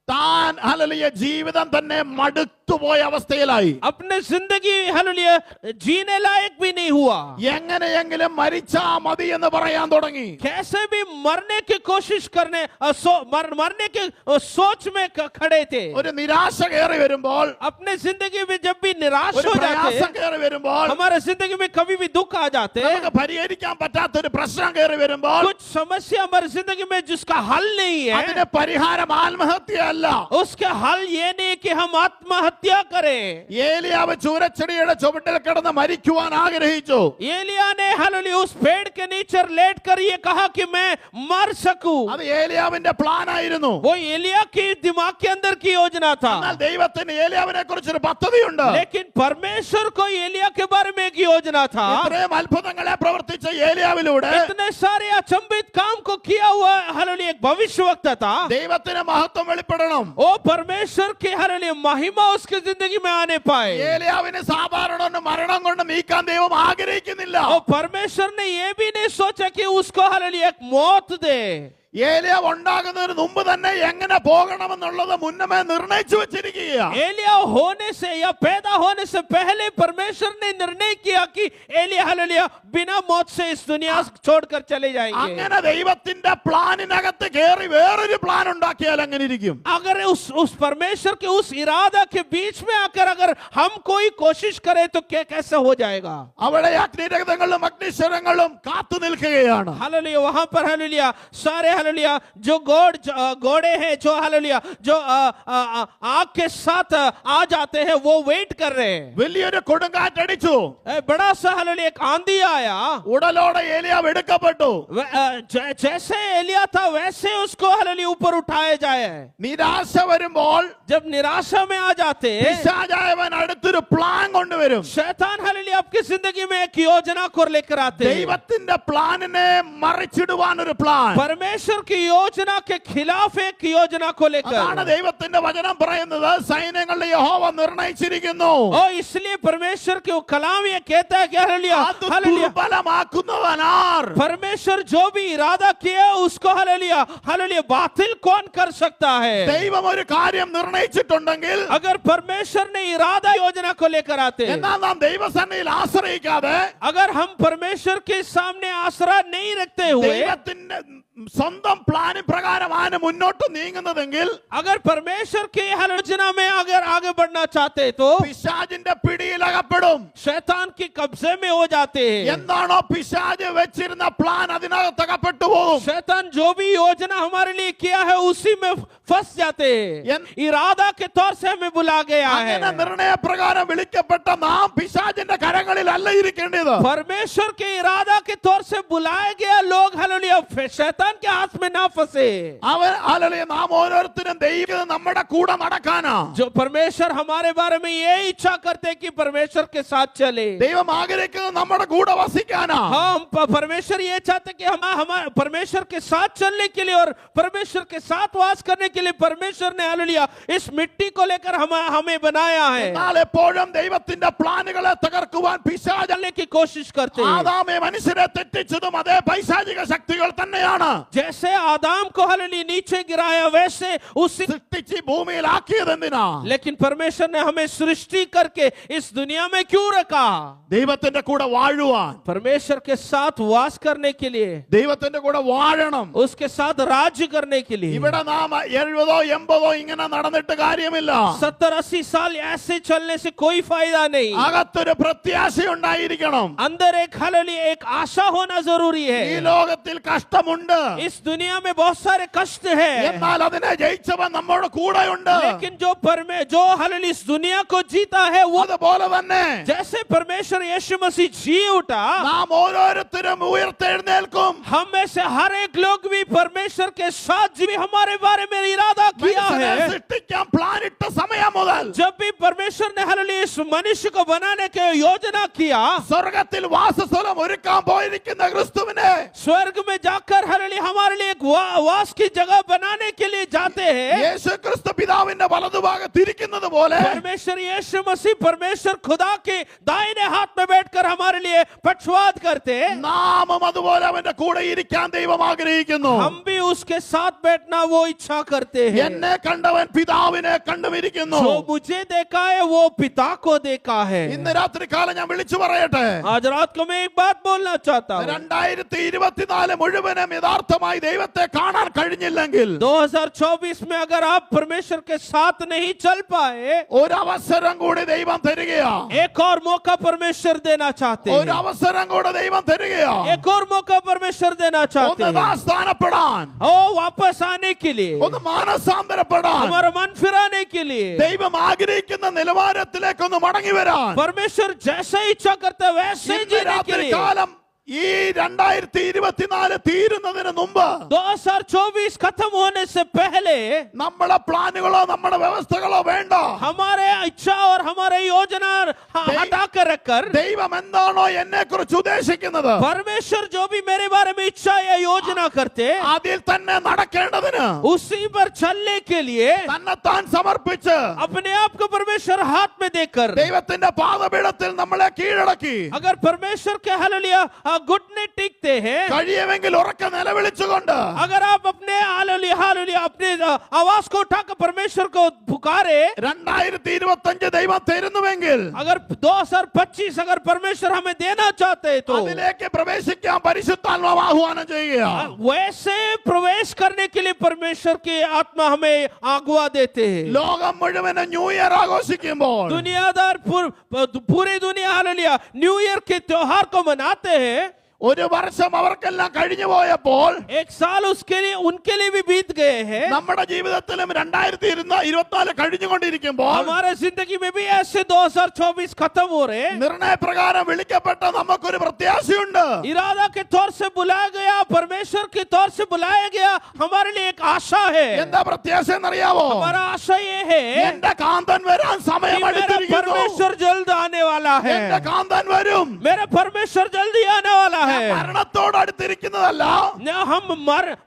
താൻ ഹല്ലേലൂയ ജീവിതം തന്നെ മടുത്തുപോയ അവസ്ഥയിലായി. अपने जिंदगी हालेलुया जीने लायक भी नहीं हुआ. എങ്ങനെയെങ്കിലും മരിച്ചാ മതി എന്ന് പറയാൻ തുടങ്ങി. कैसे भी मरने की कोशिश करने मरने के सोच में खड़े थे. ഒരു നിരാശ കയറി വരുമ്പോൾ, अपने जिंदगी में जब भी निराश ഒരു हो जाते പ്രയാസം हैं, കയറി വരുമ്പോൾ, हमारे जिंदगी में कभी भी दुख आ जाते हैं, നമുക്ക് പരിഹരിക്കാൻ പറ്റാത്ത ഒരു പ്രശ്നം കയറി വരുമ്പോൾ, कुछ समस्या हमारी जिंदगी में जिसका हल नहीं है, അതിന് പരിഹാരം ആത്മഹത്യയല്ല. उसका हल ये नहीं कि हम आत्महत्या करें. ഏലിയാവ് ചൂരച്ചെടിയുടെ ചുവട്ടിൽ കിടന്ന് മരിക്കുവാൻ ആഗ്രഹിച്ചു. एलिया ने हालेलुया उस पेड़ के नीचे लेट कर ये कहा कि मैं मर सकूं. അത് ഏലിയാവിന്റെ പ്ലാൻ ആയിരുന്നു. वो एलिया के दिमाग के अंदर की योजना था. എന്നാൽ ദൈവത്തിന് ഏലിയാവിനെ കുറിച്ചൊരു പദ്ധതിയുണ്ട്. लेकिन परमेश्वर को एलिया के बारे में एक योजना था. ഇത്രയും അത്ഭുതങ്ങളെ പ്രവർത്തിച്ച ഏലിയാവിലൂടെ इतने सारे अचंभित काम को किया हुआ हालेलुया एक भविष्यवक्ता था. ദൈവത്തിന് മഹത്വം വെളിപ്പെടണം. ओ परमेश्वर के हालेलुया महिमा उसकी जिंदगी में आने पाए. ഏലിയാവിന് സാധാരണ മരണം കൊണ്ട് നീക്കാൻ ദൈവം ആഗ്രഹിക്കുന്നില്ല. और परमेश्वर ने ये भी नहीं सोचा कि उसको हालेलुया एक मौत दे. ഏലിയാവ് ഉണ്ടാകുന്നതിന് മുമ്പ് തന്നെ എങ്ങനെ പോകണമെന്നുള്ളത് മുന്നമേ നിർണയിച്ചു വെച്ചിരിക്കുകയാണ്. एलिया होने से या पैदा होने से पहले परमेश्वर ने निर्णय किया कि एलिया हालेलुया बिना मौत से इस दुनिया छोड़कर चले जाएंगे. അങ്ങനെ ദൈവത്തിന്റെ പ്ലാനിനകത്ത് കയറി വേറൊരു പ്ലാൻ ഉണ്ടാക്കിയാൽ എങ്ങനെ ഇരിക്കും? अगर उस परमेश्वर के उस इरादा के बीच में आकर अगर हम कोई कोशिश करें तो क्या कैसे हो जाएगा? അവിടെ അഗ്നിരക്തങ്ങളും അഗ്നിശ്വരങ്ങളും കാത്തു നിൽക്കുകയാണ്. हालेलुया वहां पर हालेलुया सारे हालेलुया जो घोड़े हैं जो हालेलुया जो आग के साथ आ जाते हैं वो वेट कर रहे हैं. വലിയൊരു കൊടുങ്കാറ്റടിച്ചു. बड़ा सा हालेलुया एक आंधी आया. ഉടലോടെ ഏലിയാവ് എടുക്കപ്പെട്ടു. जैसे एलिया था वैसे उसको हालेलुया ऊपर उठाया जाए. നിരാശ വരുമ്പോൾ जब निराशा में आ जाते हैं, പിശാചായവൻ അടുത്തൊരു പ്ലാൻ കൊണ്ടുവരും. शैतान हालेलुया आपकी जिंदगी में एक योजना को लेकर आते हैं. ദൈവത്തിന്റെ പ്ലാനിനെ മറിച്ചിടുവാൻ ഒരു പ്ലാൻ. परमेश्वर परमेश्वर की योजना के खिलाफ एक योजना को അതാണ് लेकर। ദൈവത്തിന്റെ വചനം പറയുന്നത്, സൈന്യങ്ങളുടെ യഹോവ നിർണയിച്ചിരിക്കുന്നു. और इसलिए परमेश्वर के वो कलाम ये कहता है कि हालेलुया, അത് हालेलुया, ദുർബലമാക്കുന്നവനാർ? परमेश्वर जो भी इरादा किया उसको हालेलुया, हालेलुया बातिल कौन कर सकता है? ദൈവം ഒരു കാര്യം നിർണയിച്ചിട്ടുണ്ടെങ്കിൽ, अगर परमेश्वर ने इरादा योजना को लेकर आते, എന്നാൽ നാം ദൈവസന്നിധിയിൽ ആശ്രയിക്കാതെ अगर हम परमेश्वर के सामने आसरा नहीं रखते हुए ദൈവത്തിന്റെ സ്വന്തം പ്ലാൻ പ്രകാരമാണ് മുന്നോട്ട് നീങ്ങുന്നതെങ്കിൽ, अगर परमेश्वर की योजना में अगर आगे बढ़ना चाहते तो പിശാചിന്റെ പിടിയിൽ അകപ്പെടും. शैतान के कब्जे में हो जाते हैं। എന്താണോ പിശാച് വെച്ചിരുന്ന പ്ലാൻ അതിനകത്ത് അകപ്പെട്ടു പോകും. शैतान जो भी योजना हमारे लिए किया है उसी में फंस जाते हैं। इरादा के तौर से हमें बुला गया है। അങ്ങനെ നിർണയപ്രകാരം വിളിക്കപ്പെട്ട നാം പിശാചിന്റെ കരങ്ങളിൽ അല്ല ഇരിക്കേണ്ടത്. परमेश्वर के इरादा के तौर से बुलाया गया लोग हालेलुया शैतान के हाथ में ना फंसे। നാം ഓരോരുത്തരും ദൈവം നമ്മുടെ കൂടെ നടക്കാനാ. जो परमेश्वर हमारे बारे में ये इच्छा करते कि परमेश्वर के साथ चले। ദൈവം ആഗ്രഹിക്കുന്നത് നമ്മുടെ കൂടെ വസിക്കാനാ. हम परमेश्वर ये चाहते कि हम हमारे परमेश्वर के साथ चलने के लिए और परमेश्वर के साथ वास करने के लिए परमेश्वर ने हालेलुया इस मिट्टी को लेकर हमें बनाया है। എന്നാൽ എപ്പോഴും ദൈവത്തിന്റെ പ്ലാനുകളെ തകർക്കുവാൻ പിശാച് चलने की कोशिश करते हैं। ആദാമെ മനുഷ്യരെ തെറ്റിച്ചതും അതേ പൈശാചിക ശക്തികൾ തന്നെയാണ്. जैसे आदम को हालेलुया नीचे गिराया वैसे उसी സൃഷ്ടിച്ച് ഭൂമിയിലാക്കിയത് എന്തിനാ? लेकिन परमेश्वर ने हमें सृष्टि करके इस दुनिया में क्यों रखा? ദൈവത്തിന്റെ കൂടെ വാഴുവാൻ. परमेश्वर के साथ वास करने के लिए, ദൈവത്തിന്റെ കൂടെ വാഴണം. उसके साथ राज्य करने के लिए। ഇവിടെ നാം 70-80 ഇങ്ങനെ നടന്നിട്ട് കാര്യമില്ല. 70-80 साल ऐसे चलने से कोई फायदा नहीं। അകത്തൊരു പ്രത്യാശ ഉണ്ടായിരിക്കണം. अंदर एक हालेलुया एक आशा होना जरूरी ഈ है। ലോകത്തിൽ കഷ്ടമുണ്ട്, इस दुनिया में बहुत सारे कष्ट हैं, എന്നാൽ അതിനെ ജയിച്ചവൻ നമ്മുടെ കൂടെയുണ്ട്. लेकिन जो हालेलुया इस दुनिया को जीता है वो അതുപോലെ തന്നെ जैसे परमेश्वर यीशु मसीह जी उठा, നാം ഓരോരുത്തരും ഉയർത്തെഴുന്നേൽക്കും. हम में से हर एक लोग भी परमेश्वर के साथ जी हमारे बारे में इरादा किया മനുഷ്യനെ है। സൃഷ്ടിക്കാൻ പ്ലാൻ ഇട്ട സമയം മുതൽ जब भी परमेश्वर ने हालेलुया इस मनुष्य को बनाने की योजना किया, സ്വർഗത്തിൽ വാസസ്ഥലം ഒരുക്കാൻ പോയിരിക്കുന്ന ക്രിസ്തുവിനെ स्वर्ग में जाकर हालेलुया हमारे लिए एक वास की जगह बनाने के लिए जाते हैं। യേശു ക്രിസ്തു പിതാവിന്റെ വലതുഭാഗത്ത് ഇരിക്കുന്നത് പോലെ परमेश्वर यीशु मसीह परमेश्वर खुदा के दाहिने हाथ में बैठकर हमारे लिए पक्षवाद करते हैं। നാമും അതുപോലെ അവന്റെ കൂടെ ഇരിക്കാൻ ദൈവം ആഗ്രഹിക്കുന്നു. हम भी उसके साथ बैठना वो इच्छा करते हैं। എന്നെ കണ്ടവൻ പിതാവിനെ കണ്ടുമിരിക്കുന്നു. जो मुझे देखा है वो पिता को देखा है। ഇന്ന് രാത്രി കാലം ഞാൻ വിളിച്ചു പറയട്ടെ, आज रात को मैं एक बात बोलना चाहता हूँ। 2024 മുഴുവനും യഥാർത്ഥമായി ദൈവത്തെ കാണാൻ കഴിഞ്ഞില്ലെങ്കിൽ 2024 में अगर आप परमेश्वर के साथ नहीं चल पाए, ഒരു അവസരം കൂടി ദൈവം തരികയാ. एक और मौका परमेश्वर देना चाहते ഒരു हैं। അവസരം കൂടെ ദൈവം തരികയാ. एक और मौका परमेश्वर देना चाहते ഒന്ന് हैं। സ്ഥാനപ്പെടാൻ, ओ वापस आने के लिए, ഒന്ന് മാനസാന്തരപ്പെടാൻ, हमारा मन फिराने के लिए। ദൈവം ആഗ്രഹിക്കുന്ന നിലവാരത്തിലേക്കൊന്ന് മടങ്ങി വരാൻ. परमेश्वर जैसे इच्छा करता है वैसे ഇന്ന് जीने के രാത്രി लिए। കാലം ഈ 2024 തീരുന്നതിന് മുമ്പ് 2024 खत्म होने से पहले നമ്മളെ പ്ലാനുകളോ നമ്മുടെ വ്യവസ്ഥകളോ വേണ്ട. हमारे इच्छा और हमारे योजना हटा कर रखकर ദൈവം എന്താണോ എന്നെ കുറിച്ച് ഉദ്ദേശിക്കുന്നത് परमेश्वर जो भी मेरे बारे में इच्छा या योजना करते അതിൽ തന്നെ നടക്കേണ്ടതിന് उसी पर चलने के लिए തന്നെത്താൻ സമർപ്പിച്ച് अपने आप को परमेश्वर हाथ में देकर, ദൈവത്തിന്റെ പാദപീഠത്തിൽ നമ്മളെ കീഴടക്കി अगर परमेश्वर के हालेलुया घुटने टिकते हैं, കഴിയുമെങ്കിൽ ഉറക്കെ നിലവിളിച്ചുകൊണ്ട് अगर आप अपने हालेलुया हालेलुया अपने आवाज को उठाकर परमेश्वर को पुकारे, 2025 ദൈവം തരുന്നുവെങ്കിൽ अगर 2025 अगर परमेश्वर हमें देना चाहते हैं तो അതിലേക്ക് പ്രവേശിക്കാൻ പരിശുദ്ധാത്മാവ് ആഹ്വാനം ചെയ്യുക. वैसे प्रवेश करने के लिए परमेश्वर की आत्मा हमें आगवा देते हैं। ലോകം മുഴുവനും ന്യൂ ഇയർ ആഘോഷിക്കുമ്പോൾ दुनियादार पूरी दुनिया हालेलुया न्यू ईयर के त्योहार को मनाते हैं। ഒരു വർഷം അവർക്കെല്ലാം കഴിഞ്ഞു പോയപ്പോൾ एक साल उनके लिए भी बीत गए हैं। നമ്മുടെ ജീവിതത്തിലും 2024 കഴിഞ്ഞുകൊണ്ടിരിക്കുമ്പോൾ हमारे जिंदगी में भी ऐसे 2024 खत्म हो रहे हैं। നിർണയപ്രകാരം വിളിക്കപ്പെട്ട നമുക്കൊരു പ്രത്യാശയുണ്ട്. इरादा के तौर से बुलाया गया, परमेश्वर के तौर से बुलाया गया, हमारे लिए एक आशा है। എന്താ പ്രത്യാശ എന്നറിയാവോ? हमारा आशा ये है എന്റെ കാന്തൻ വരാൻ कि സമയം मेरा അടുത്തിരിക്കുന്നു. परमेश्वर जल्द आने वाला है। എന്റെ കാന്തൻ വരും. मेरा परमेश्वर जल्दी आने वाला है। है। മരണത്തോട് അടുത്തിരിക്കുന്നതല്ല, न हम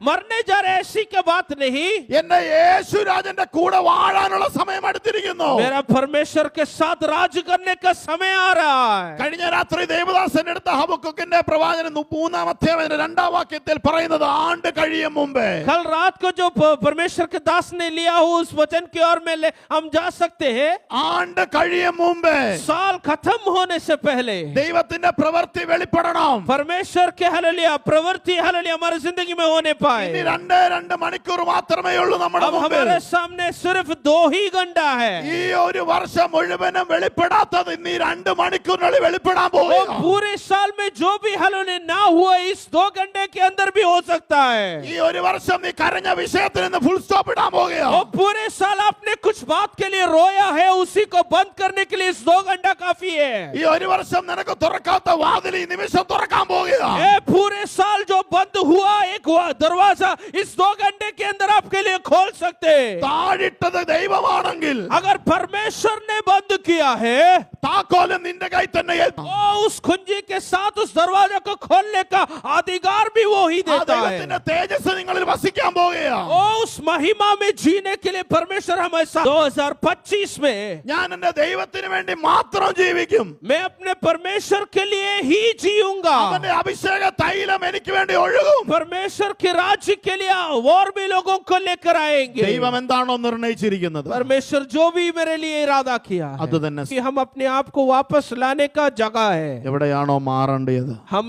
मरने जा रहे ऐसी की बात नहीं। എന്റെ യേശുരാജന്റെ കൂടെ വാഴാനുള്ള സമയം അടുത്തിരിക്കുന്നു. मेरा परमेश्वर के साथ राज करने का समय आ रहा है। കഴിഞ്ഞ രാത്രി ദേവദാസൻ എടുത്ത ഹബക്കൂക്കിന്റെ പ്രവാചകൻ 3-ാം അധ്യായത്തിന്റെ 2-ാം വാക്യത്തിൽ പറയുന്നത് ആണ്ട് കഴിയും മുമ്പേ. कल रात को जो परमेश्वर के दास ने लिया हो उस वचन की ओर में हम जा सकते हैं। ആണ്ട് കഴിയും മുമ്പേ साल खत्म होने से पहले ദൈവത്തിന്റെ പ്രവൃത്തി വെളിപ്പെടണം. परमेश्वर के हालेलुया प्रवृत्ति हालेलुया हमारी जिंदगी में होने पाए। ഇനി 2 മണിക്കൂർ മാത്രമേ ഉള്ളൂ നമ്മുടെ अब മുമ്പിൽ. हमारे सामने सिर्फ 2 ही घंटा है। ഈ ഒരു വർഷം മുഴുവനും വെളിപ്പെടാത്തത് ഇനി 2 മണിക്കൂറിനുള്ളിൽ വെളിപ്പെടാൻ वो പോകുന്നു. पूरे साल में जो भी हालेलुया ना हुआ इस 2 घंटे के अंदर भी हो सकता है। ഈ ഒരു വർഷം നീ കരഞ്ഞ വിഷയത്തിൽ നിന്ന് ഫുൾ സ്റ്റോപ്പ് ഇടാൻ പോകുകയാണ്. वो पूरे साल आपने कुछ बात के लिए रोया है, उसी को बंद करने के लिए इस 2 घंटा काफी है। ഈ ഒരു വർഷം നിനക്ക് തുറക്കാത്ത വാതിൽ ഈ നിമിഷം തുറക്കാൻ പോകുകയാണ്. ये पूरे साल जो बंद हुआ एक दरवाजा इस 2 घंटे के अंदर आपके लिए खोल सकते हैं। താഴിട്ടത് ദൈവമാണെങ്കിൽ अगर परमेश्वर ने बंद किया है താക്കോലും നിന്റെ കൈ തന്നെ ഏൽപ്പിക്കും. वो उस कुंजी के साथ उस दरवाजा को खोलने का अधिकार भी वो ही ആ देता है। ദൈവത്തിന്റെ തേജസ് നിങ്ങളിൽ വസിക്കാൻ പോകുകയാണ്. ओ उस महिमा में जीने के लिए परमेश्वर हमें 2025 में ഞാൻ എന്റെ ദൈവത്തിന് വേണ്ടി മാത്രം ജീവിക്കും. मैं अपने परमेश्वर के लिए ही जीऊंगा। അവന്റെ അഭിഷേക തൈലം എനിക്ക് വേണ്ടി ഒഴുകും. परमेश्वर के राज्य के लिए और भी लोगों को लेकर आएंगे। ദൈവം എന്താണോ നിർണയിച്ചിരിക്കുന്നത് परमेश्वर जो भी मेरे लिए इरादा किया है അത് തന്നെ कि हम अपने आप को वापस लाने का जगह है। എവിടെയാണോ മാറേണ്ടത്, हम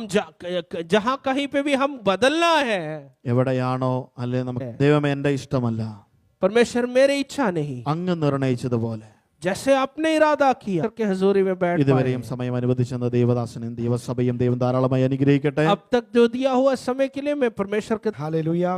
जहां कहीं पे भी हम बदलना है। എവിടെയാണോ അല്ലെ നമുക്ക് ദൈവമേ എന്റെ ഇഷ്ടമല്ല, परमेश्वर मेरी इच्छा नहीं, അങ്ങ് നിർണയിച്ചതുപോലെ जैसे आपने इरादा किया के हजूरी में बैठ ഇതുവരെയും पाए। സമയം അനുവദിച്ചെന്ന ദൈവദാസനും ദൈവസഭയും ദൈവം ധാരാളമായി അനുഗ്രഹിക്കട്ടെ. अब तक जो दिया हुआ समय के लिए मैं परमेश्वर के हालेलुया।